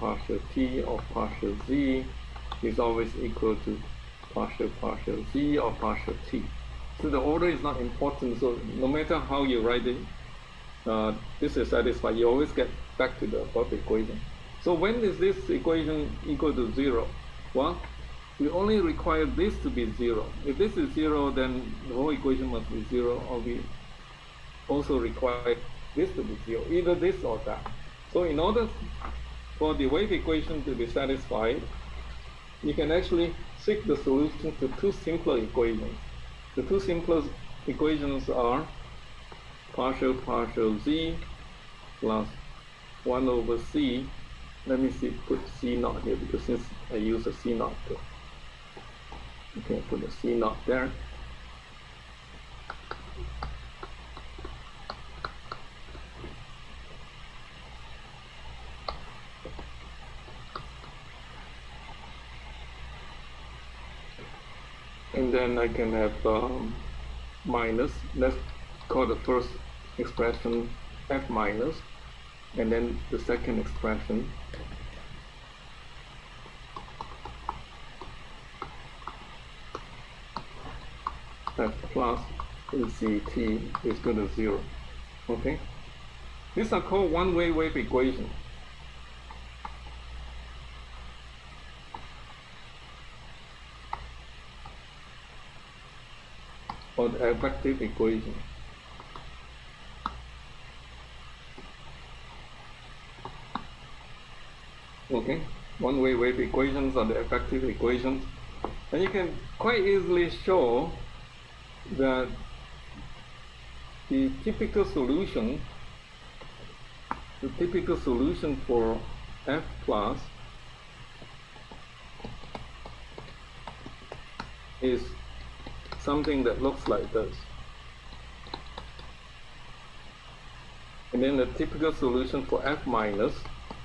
t of partial z is always equal to partial z of partial t. So the order is not important. So no matter how you write it, this is satisfied. You always get back to the above equation. So when is this equation equal to 0? Well, we only require this to be 0. If this is 0, then the whole equation must be 0, or we also require this to be 0, either this or that. So in order for the wave equation to be satisfied, you can actually seek the solution to two simpler equations. The two simplest equations are partial z plus 1 over c. Let me see, put c naught here, because since I use a c naught too. Okay, put a c naught there. And then I can have minus, let's call the first expression f minus, and then the second expression f plus zt is equal to 0. Okay? These are called one-way wave equations. Or the effective equation. Okay, one-way wave equations are the effective equations, and you can quite easily show that the typical solution for f plus is something that looks like this. And then the typical solution for f minus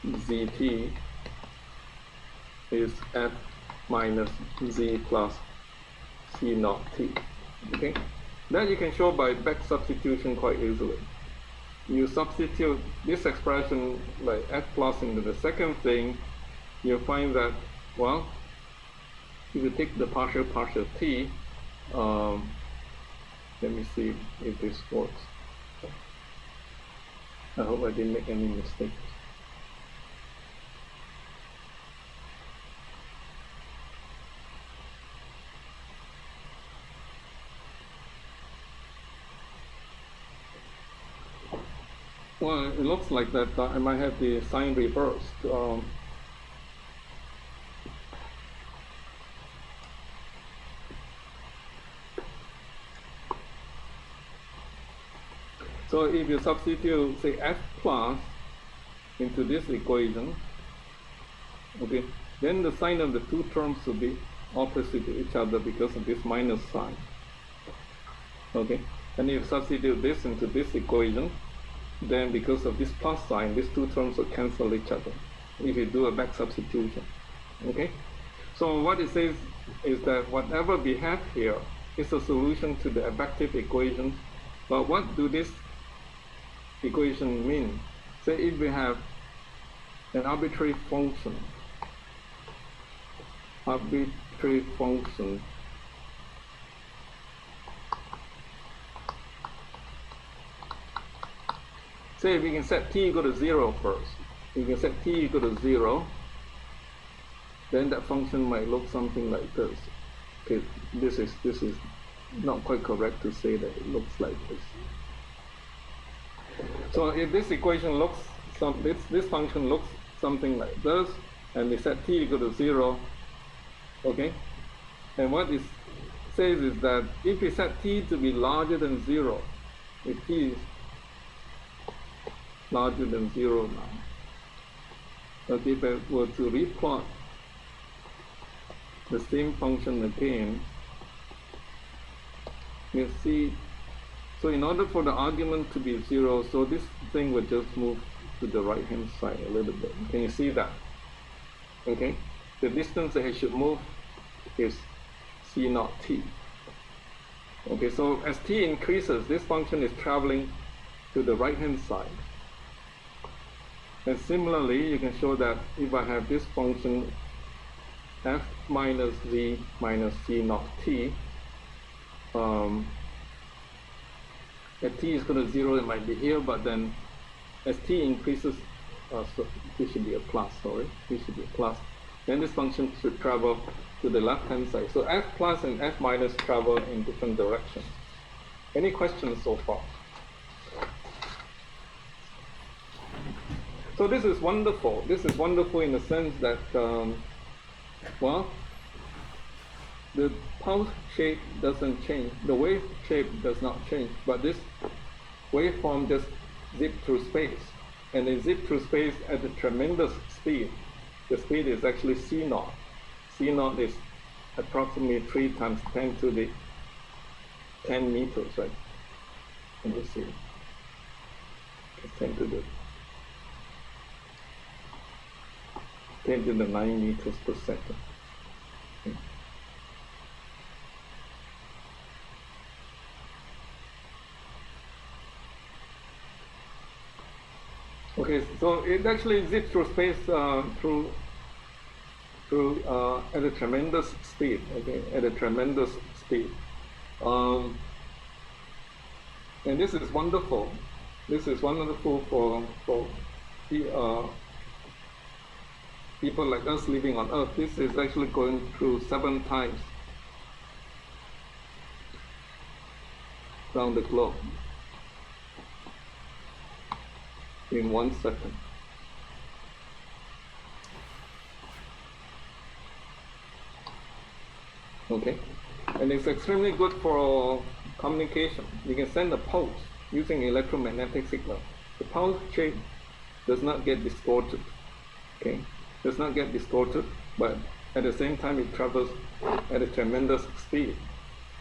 zt is f minus z plus c naught t. Okay? That you can show by back substitution quite easily. You substitute this expression like f plus into the second thing, you'll find that, well, if you take the partial t, let me see if this works. I hope I didn't make any mistakes. Well, it looks like that I might have the sign reversed. So if you substitute, say, f plus into this equation, okay, then the sign of the two terms will be opposite to each other because of this minus sign. Okay, and if you substitute this into this equation, then because of this plus sign, these two terms will cancel each other if you do a back substitution. Okay, so what it says is that whatever we have here is a solution to the effective equation. But what do this equation mean? Say if we have an arbitrary function, say we can set t equal to 0 first. We can set t equal to 0, then that function might look something like this. Okay, this is not quite correct to say that it looks like this. So if this equation looks this function looks something like this, and we set t equal to 0, okay, and what it says is that if we set t to be larger than 0, if t is larger than 0 now, okay, if I were to replot the same function again, you see, so in order for the argument to be 0, so this thing would just move to the right hand side a little bit. Can you see that? Okay, the distance that it should move is c naught t. Okay, so as t increases, this function is traveling to the right hand side. And similarly, you can show that if I have this function f minus z minus c naught t, at t is equal to 0, it might be here, but then as t increases, so this should be a plus, sorry, this should be a plus. Then this function should travel to the left-hand side. So f plus and f minus travel in different directions. Any questions so far? So this is wonderful. This is wonderful in the sense that, well, the pulse shape doesn't change. The wave shape does not change, but this waveform just zips through space. And they zip through space at a tremendous speed. The speed is actually c naught. C naught is approximately 3 times 10 to the 10 meters, right? Let me see. It's 10 to the 9 meters per second. Okay, so it actually zips through space through at a tremendous speed. Okay, at a tremendous speed, and this is wonderful. This is wonderful for people like us living on Earth. This is actually going through 7 times around the globe in 1 second. Okay, and it's extremely good for communication. You can send a pulse using electromagnetic signal. The pulse shape does not get distorted. Okay, does not get distorted, but at the same time it travels at a tremendous speed.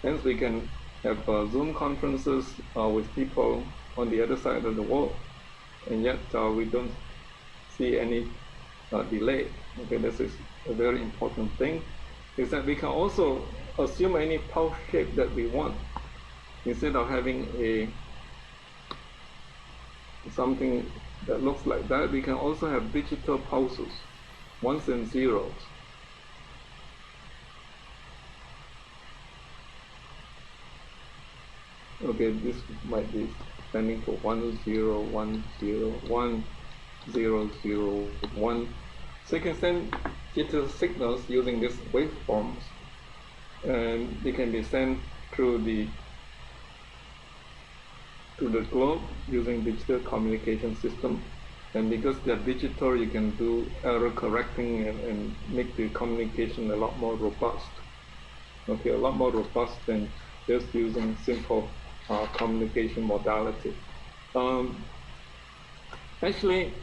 Hence we can have Zoom conferences with people on the other side of the world, and yet we don't see any delay. Okay, this is a very important thing, is that we can also assume any pulse shape that we want. Instead of having something that looks like that, we can also have digital pulses, ones and zeros. Okay, this might be standing for 1 0 1 0 1 0 0 1. So you can send digital signals using these waveforms, and they can be sent through the globe using digital communication system. And because they're digital, you can do error correcting and make the communication a lot more robust. Okay, a lot more robust than just using simple communication modality. Actually,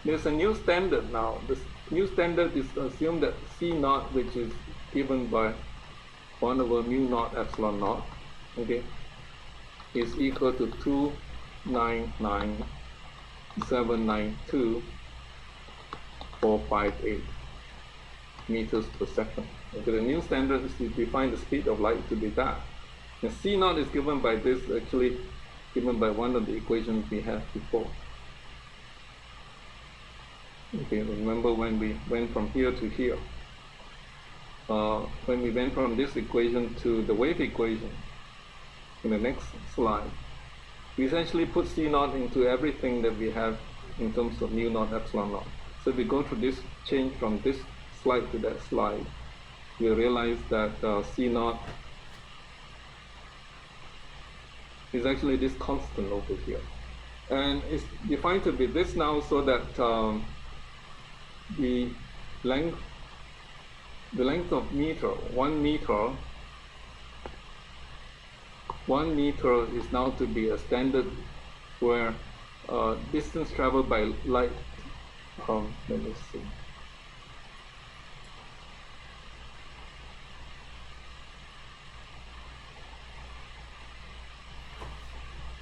there's a new standard now. This new standard is assumed that C naught, which is given by 1 over mu naught epsilon naught, okay, is equal to 299,792,458 meters per second. Okay, the new standard is to define the speed of light to be that. And C naught is given by this, actually given by one of the equations we had before. Okay, remember when we went from here to here. When we went from this equation to the wave equation, in the next slide, we essentially put C naught into everything that we have in terms of mu naught epsilon naught. So if we go through this change from this slide to that slide, we realize that C naught is actually this constant over here. And it's defined to be this now, so that the length of meter, 1 meter is now to be a standard where distance traveled by light, let me see.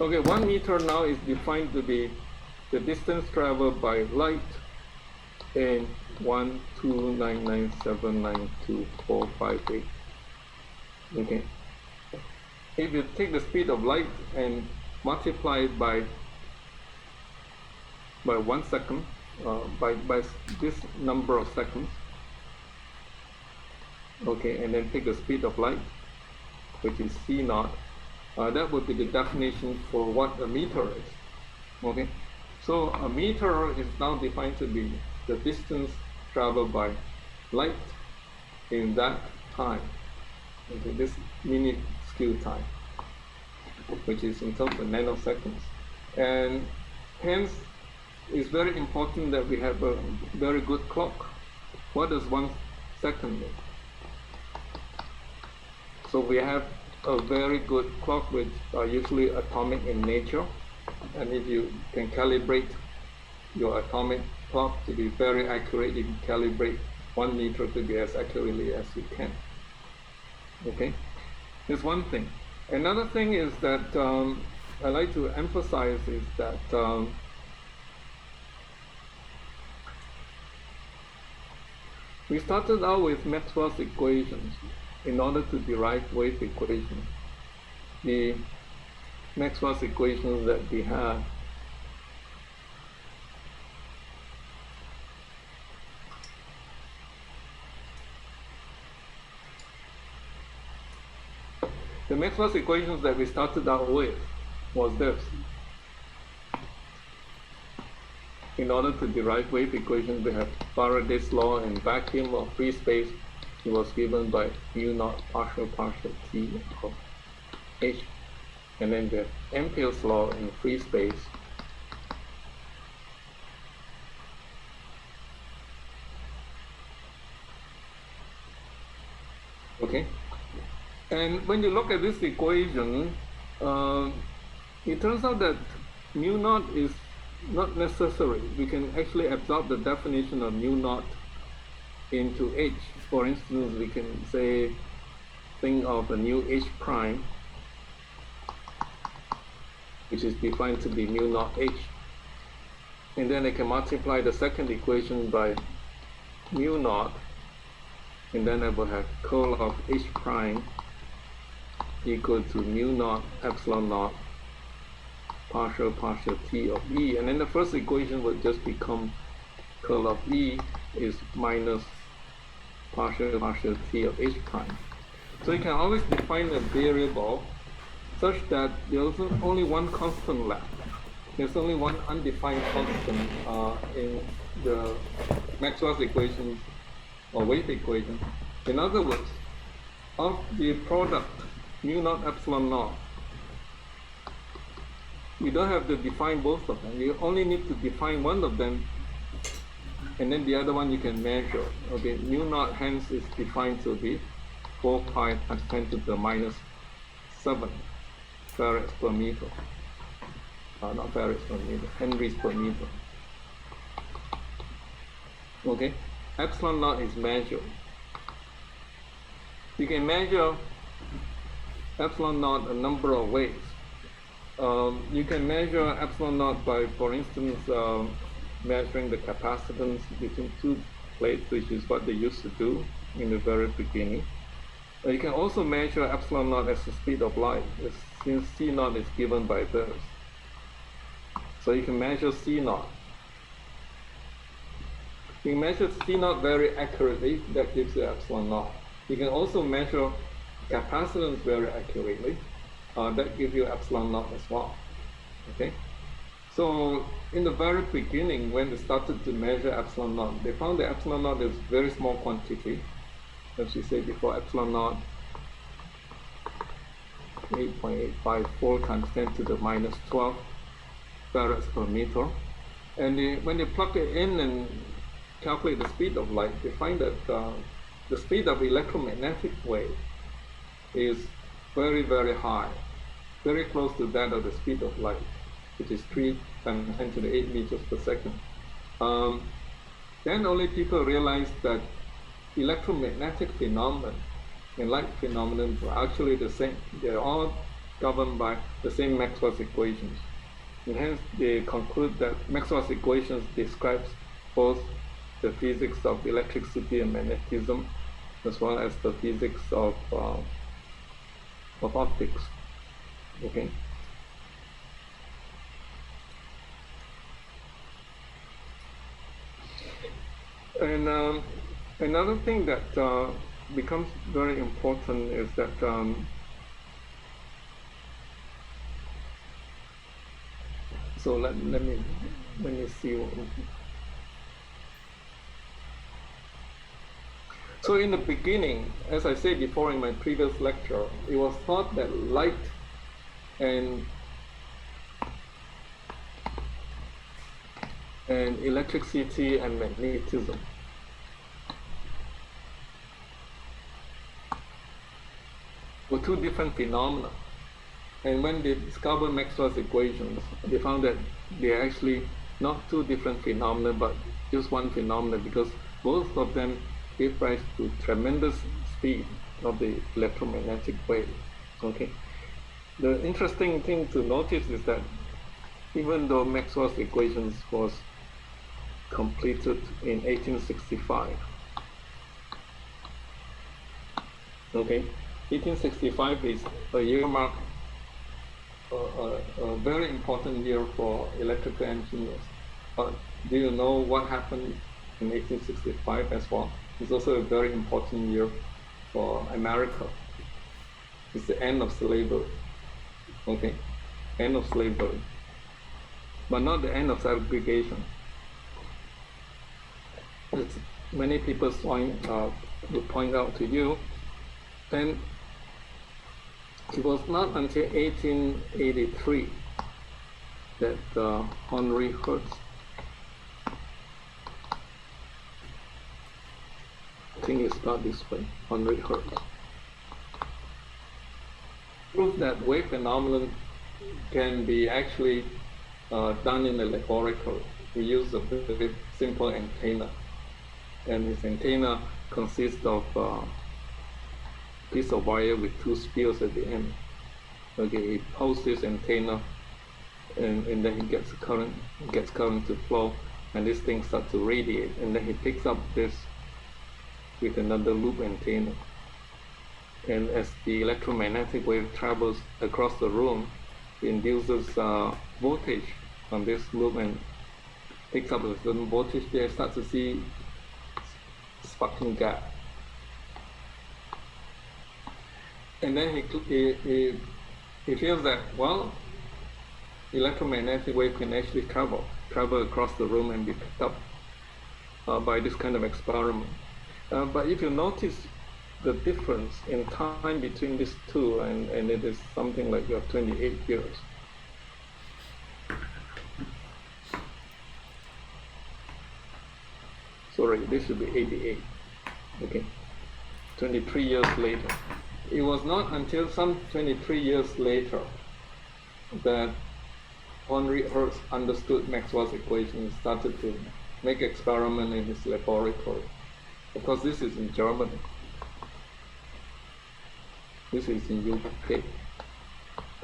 Okay, 1 meter now is defined to be the distance traveled by light in 1,299,792,458. Okay. If you take the speed of light and multiply it by 1 second, by this number of seconds, okay, and then take the speed of light, which is C naught, That would be the definition for what a meter is. Okay, so a meter is now defined to be the distance traveled by light in that time. Okay, this minuscule time, which is in terms of nanoseconds, and hence it's very important that we have a very good clock. What does 1 second mean? So we have a very good clock, which are usually atomic in nature, and if you can calibrate your atomic clock to be very accurate, you can calibrate 1 meter to be as accurately as you can. Okay, that's one thing. Another thing is that I like to emphasize is that we started out with Maxwell's equations in order to derive wave equations. The Maxwell's equations that we have the Maxwell's equations that we started out with was this. In order to derive wave equations, we have Faraday's law in vacuum or free space. It was given by mu naught partial T of H. And then we have Ampere's law in free space. Okay? And when you look at this equation, it turns out that mu naught is not necessary. We can actually absorb the definition of mu naught into H. For instance, we can say, think of a new H prime, which is defined to be mu naught H. And then I can multiply the second equation by mu naught, and then I will have curl of H prime equal to mu naught epsilon naught partial T of E, and then the first equation would just become curl of E is minus partial T of H prime. So you can always define a variable such that there's only one constant left. There's only one undefined constant in the Maxwell's equations or wave equation. In other words, of the product mu naught epsilon naught, you don't have to define both of them. You only need to define one of them, and then the other one you can measure. Okay, mu naught hence is defined to be 4 pi times 10 to the minus 7 farads per meter. Not farads per meter, henries per meter. Okay, epsilon naught is measured. You can measure epsilon naught a number of ways. You can measure epsilon naught by, for instance, measuring the capacitance between two plates, which is what they used to do in the very beginning. You can also measure epsilon naught as the speed of light, since C naught is given by this. So you can measure C naught. You can measure C naught very accurately, that gives you epsilon naught. You can also measure capacitance very accurately, that gives you epsilon naught as well. Okay? So in the very beginning, when they started to measure epsilon naught, they found that epsilon naught is very small quantity. As we said before, epsilon naught 8.854 times 10 to the minus 12 farads per meter. And when they plug it in and calculate the speed of light, they find that the speed of electromagnetic wave is very, very high, very close to that of the speed of light, which is 3 times 10 to the 8 meters per second. Then only people realized that electromagnetic phenomenon and light phenomenon are actually the same. They're all governed by the same Maxwell's equations. And hence they conclude that Maxwell's equations describes both the physics of electricity and magnetism, as well as the physics of optics. Okay. And another thing that becomes very important is that So let me see. So in the beginning, as I said before in my previous lecture, it was thought that light and electricity and magnetism were two different phenomena. And when they discovered Maxwell's equations, they found that they are actually not two different phenomena, but just one phenomenon, because both of them gave rise to tremendous speed of the electromagnetic wave. Okay. The interesting thing to notice is that even though Maxwell's equations was completed in 1865, okay, 1865 is a year mark, a very important year for electrical engineers. But do you know what happened in 1865 as well? It's also a very important year for America. It's the end of slavery. Okay, end of slavery, but not the end of segregation. As many people will point out to you, then it was not until 1883 that Henry Hertz, I think it's not this way, Henry Hertz, proved that wave phenomenon can be actually done in the laboratory. He used a very simple antenna, and his antenna consists of a piece of wire with two spheres at the end. Okay, he pulls this antenna, and then he gets current to flow, and this thing starts to radiate, and then he picks up this with another loop antenna. And as the electromagnetic wave travels across the room, it induces voltage on this loop and picks up a certain voltage there, starts to see sparking gap. And then he feels that, well, electromagnetic wave can actually travel across the room and be picked up by this kind of experiment. But if you notice the difference in time between these two, and it is something like 28 years. Sorry, this should be 88. Okay, 23 years later. It was not until some 23 years later that Henry Hertz understood Maxwell's equation and started to make experiments in his laboratory. Of course, this is in Germany. This is in UK.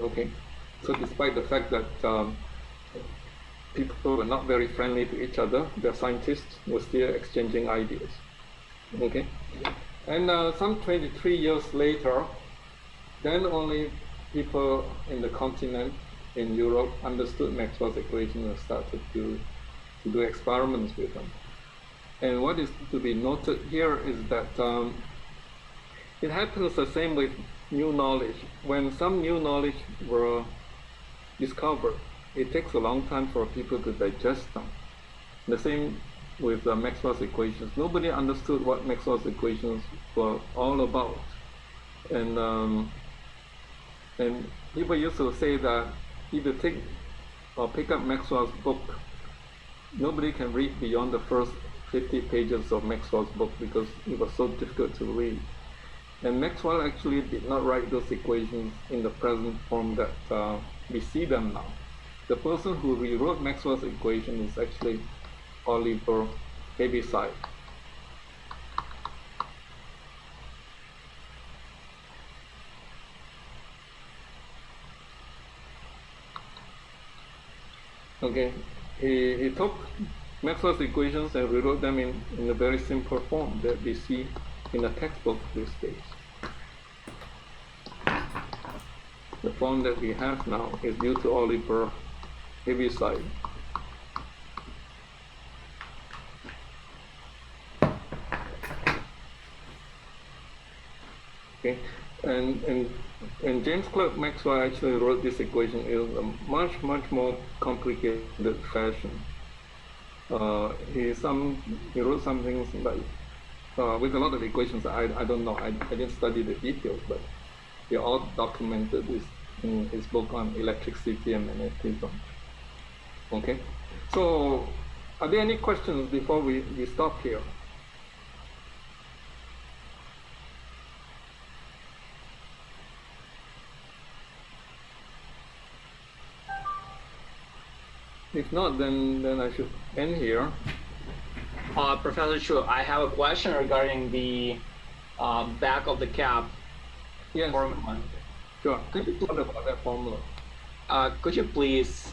Okay, so despite the fact that people were not very friendly to each other, the scientists were still exchanging ideas. Okay, and some 23 years later, then only people in the continent, in Europe, understood Maxwell's equation and started to do experiments with them. And what is to be noted here is that it happens the same with new knowledge. When some new knowledge were discovered, it takes a long time for people to digest them. The same with Maxwell's equations. Nobody understood what Maxwell's equations were all about. And people used to say that if you take or pick up Maxwell's book, nobody can read beyond the first 50 pages of Maxwell's book because it was so difficult to read. And Maxwell actually did not write those equations in the present form that we see them now. The person who rewrote Maxwell's equation is actually Oliver Heaviside. Okay, he took Maxwell's equations and rewrote them in a very simple form that we see in the textbook these days. The form that we have now is due to Oliver Heaviside. Okay, And James Clerk Maxwell actually wrote this equation in a much more complicated fashion. He wrote some things like with a lot of equations. I don't know. I didn't study the details, but he all documented this in his book on electricity and magnetism. Okay, so are there any questions before we stop here? If not, then I should end here. Professor Chu, I have a question regarding the back of the cap Yes. formula. Sure. Could you talk about that formula? Could you please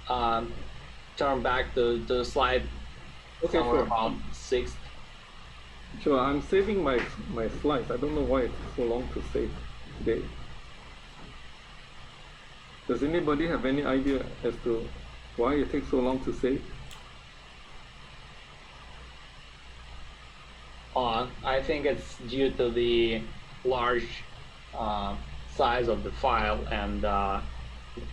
turn back the slide Okay, somewhere sure. about 6th? Sure. I'm saving my slides. I don't know why it took so long to save today. Does anybody have any idea as to why it takes so long to save? I think it's due to the large size of the file and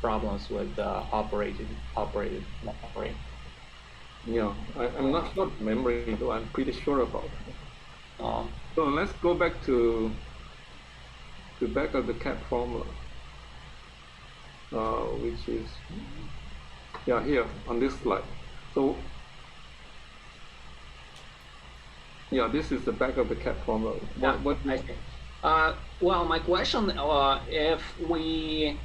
problems with operated memory. Yeah, I'm not sure of memory though. I'm pretty sure about it. So let's go back to the back of the cap formula, which is here on this slide. So yeah, this is the back of the cap formula. What I see. Well, my question: if we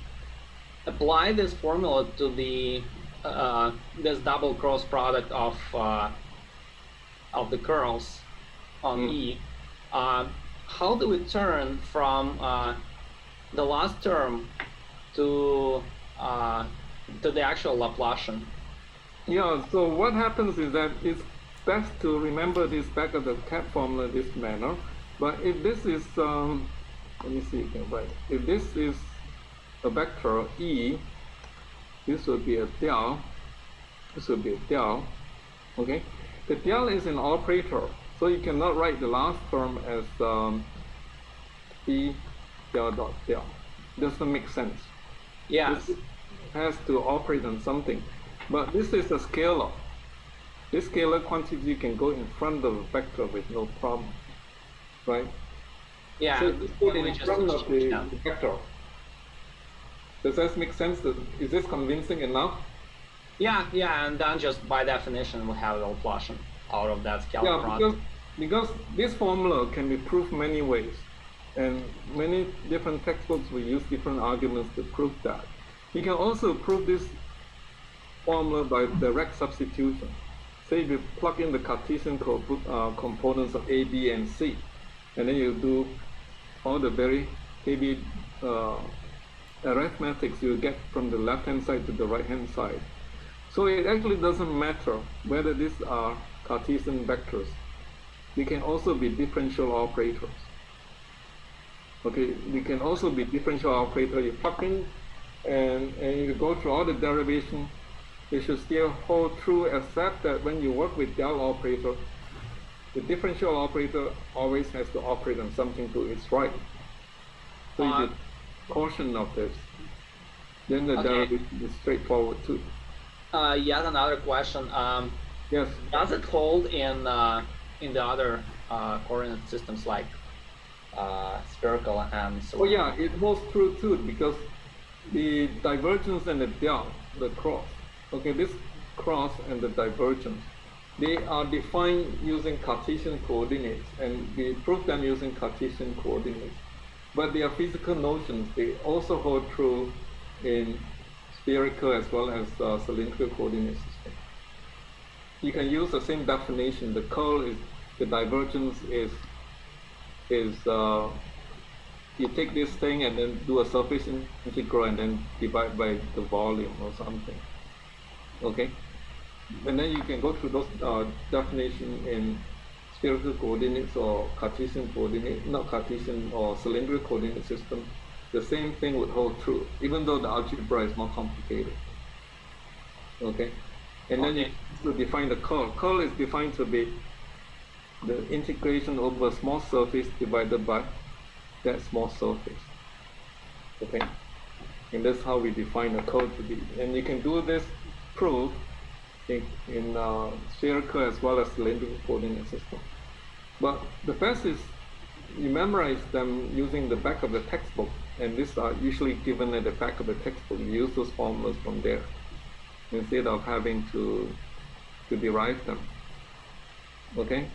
apply this formula to the this double cross product of the curls on E, how do we turn from the last term to the actual Laplacian? Yeah. So what happens is that it's best to remember this back of the cap formula this manner. But if this is let me see if I can write. If this is a vector E, this would be a del. This would be a del. Okay. The del is an operator, so you cannot write the last term as E del dot del. Doesn't make sense. Yes. This has to operate on something. But this is a scalar. This scalar quantity can go in front of a vector with no problem, right? Yeah. So it's put in front of the vector. Does that make sense? Is this convincing enough? Yeah, and then just by definition we have the Laplacian out of that scalar product. Because this formula can be proved many ways, and many different textbooks will use different arguments to prove that. You can also prove this formula by direct substitution. Say if you plug in the Cartesian components of A, B, and C, and then you do all the very heavy arithmetics you get from the left-hand side to the right-hand side. So it actually doesn't matter whether these are Cartesian vectors. They can also be differential operators. Okay, they can also be differential operator. You plug in and you go through all the derivation. It should still hold true, except that when you work with del operator, the differential operator always has to operate on something to its right. So you get caution of this. Then the derivation is straightforward too. Yet another question. Yes. Does it hold in the other coordinate systems like spherical and so on? Oh yeah, it holds true too, because the divergence and the del, the cross. Okay, this cross and the divergence, they are defined using Cartesian coordinates, and we prove them using Cartesian coordinates. But they are physical notions. They also hold true in spherical as well as cylindrical coordinate system. You can use the same definition. The curl is, the divergence is you take this thing and then do a surface integral and then divide by the volume or something. Okay, and then you can go through those definitions in spherical coordinates or Cartesian coordinate, not Cartesian or cylindrical coordinate system. The same thing would hold true, even though the algebra is more complicated. Okay, and then you define the curl. Curl is defined to be the integration over a small surface divided by that small surface. Okay, and that's how we define a code to be. And you can do this proof in spherical as well as cylindrical coordinate system. But the best is you memorize them using the back of the textbook, and these are usually given at the back of the textbook. You use those formulas from there instead of having to derive them. Okay?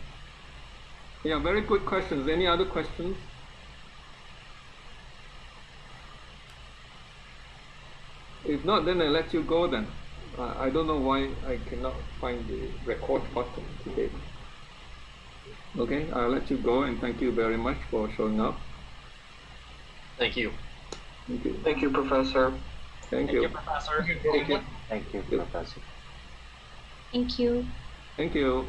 Yeah, very good questions. Any other questions? If not, then I let you go then. I don't know why I cannot find the record button today. Okay, I'll let you go, and thank you very much for showing up. Thank you. Thank you. Thank you, Professor. Thank you. Professor. Thank you. Thank you, Professor. Thank you. Thank you.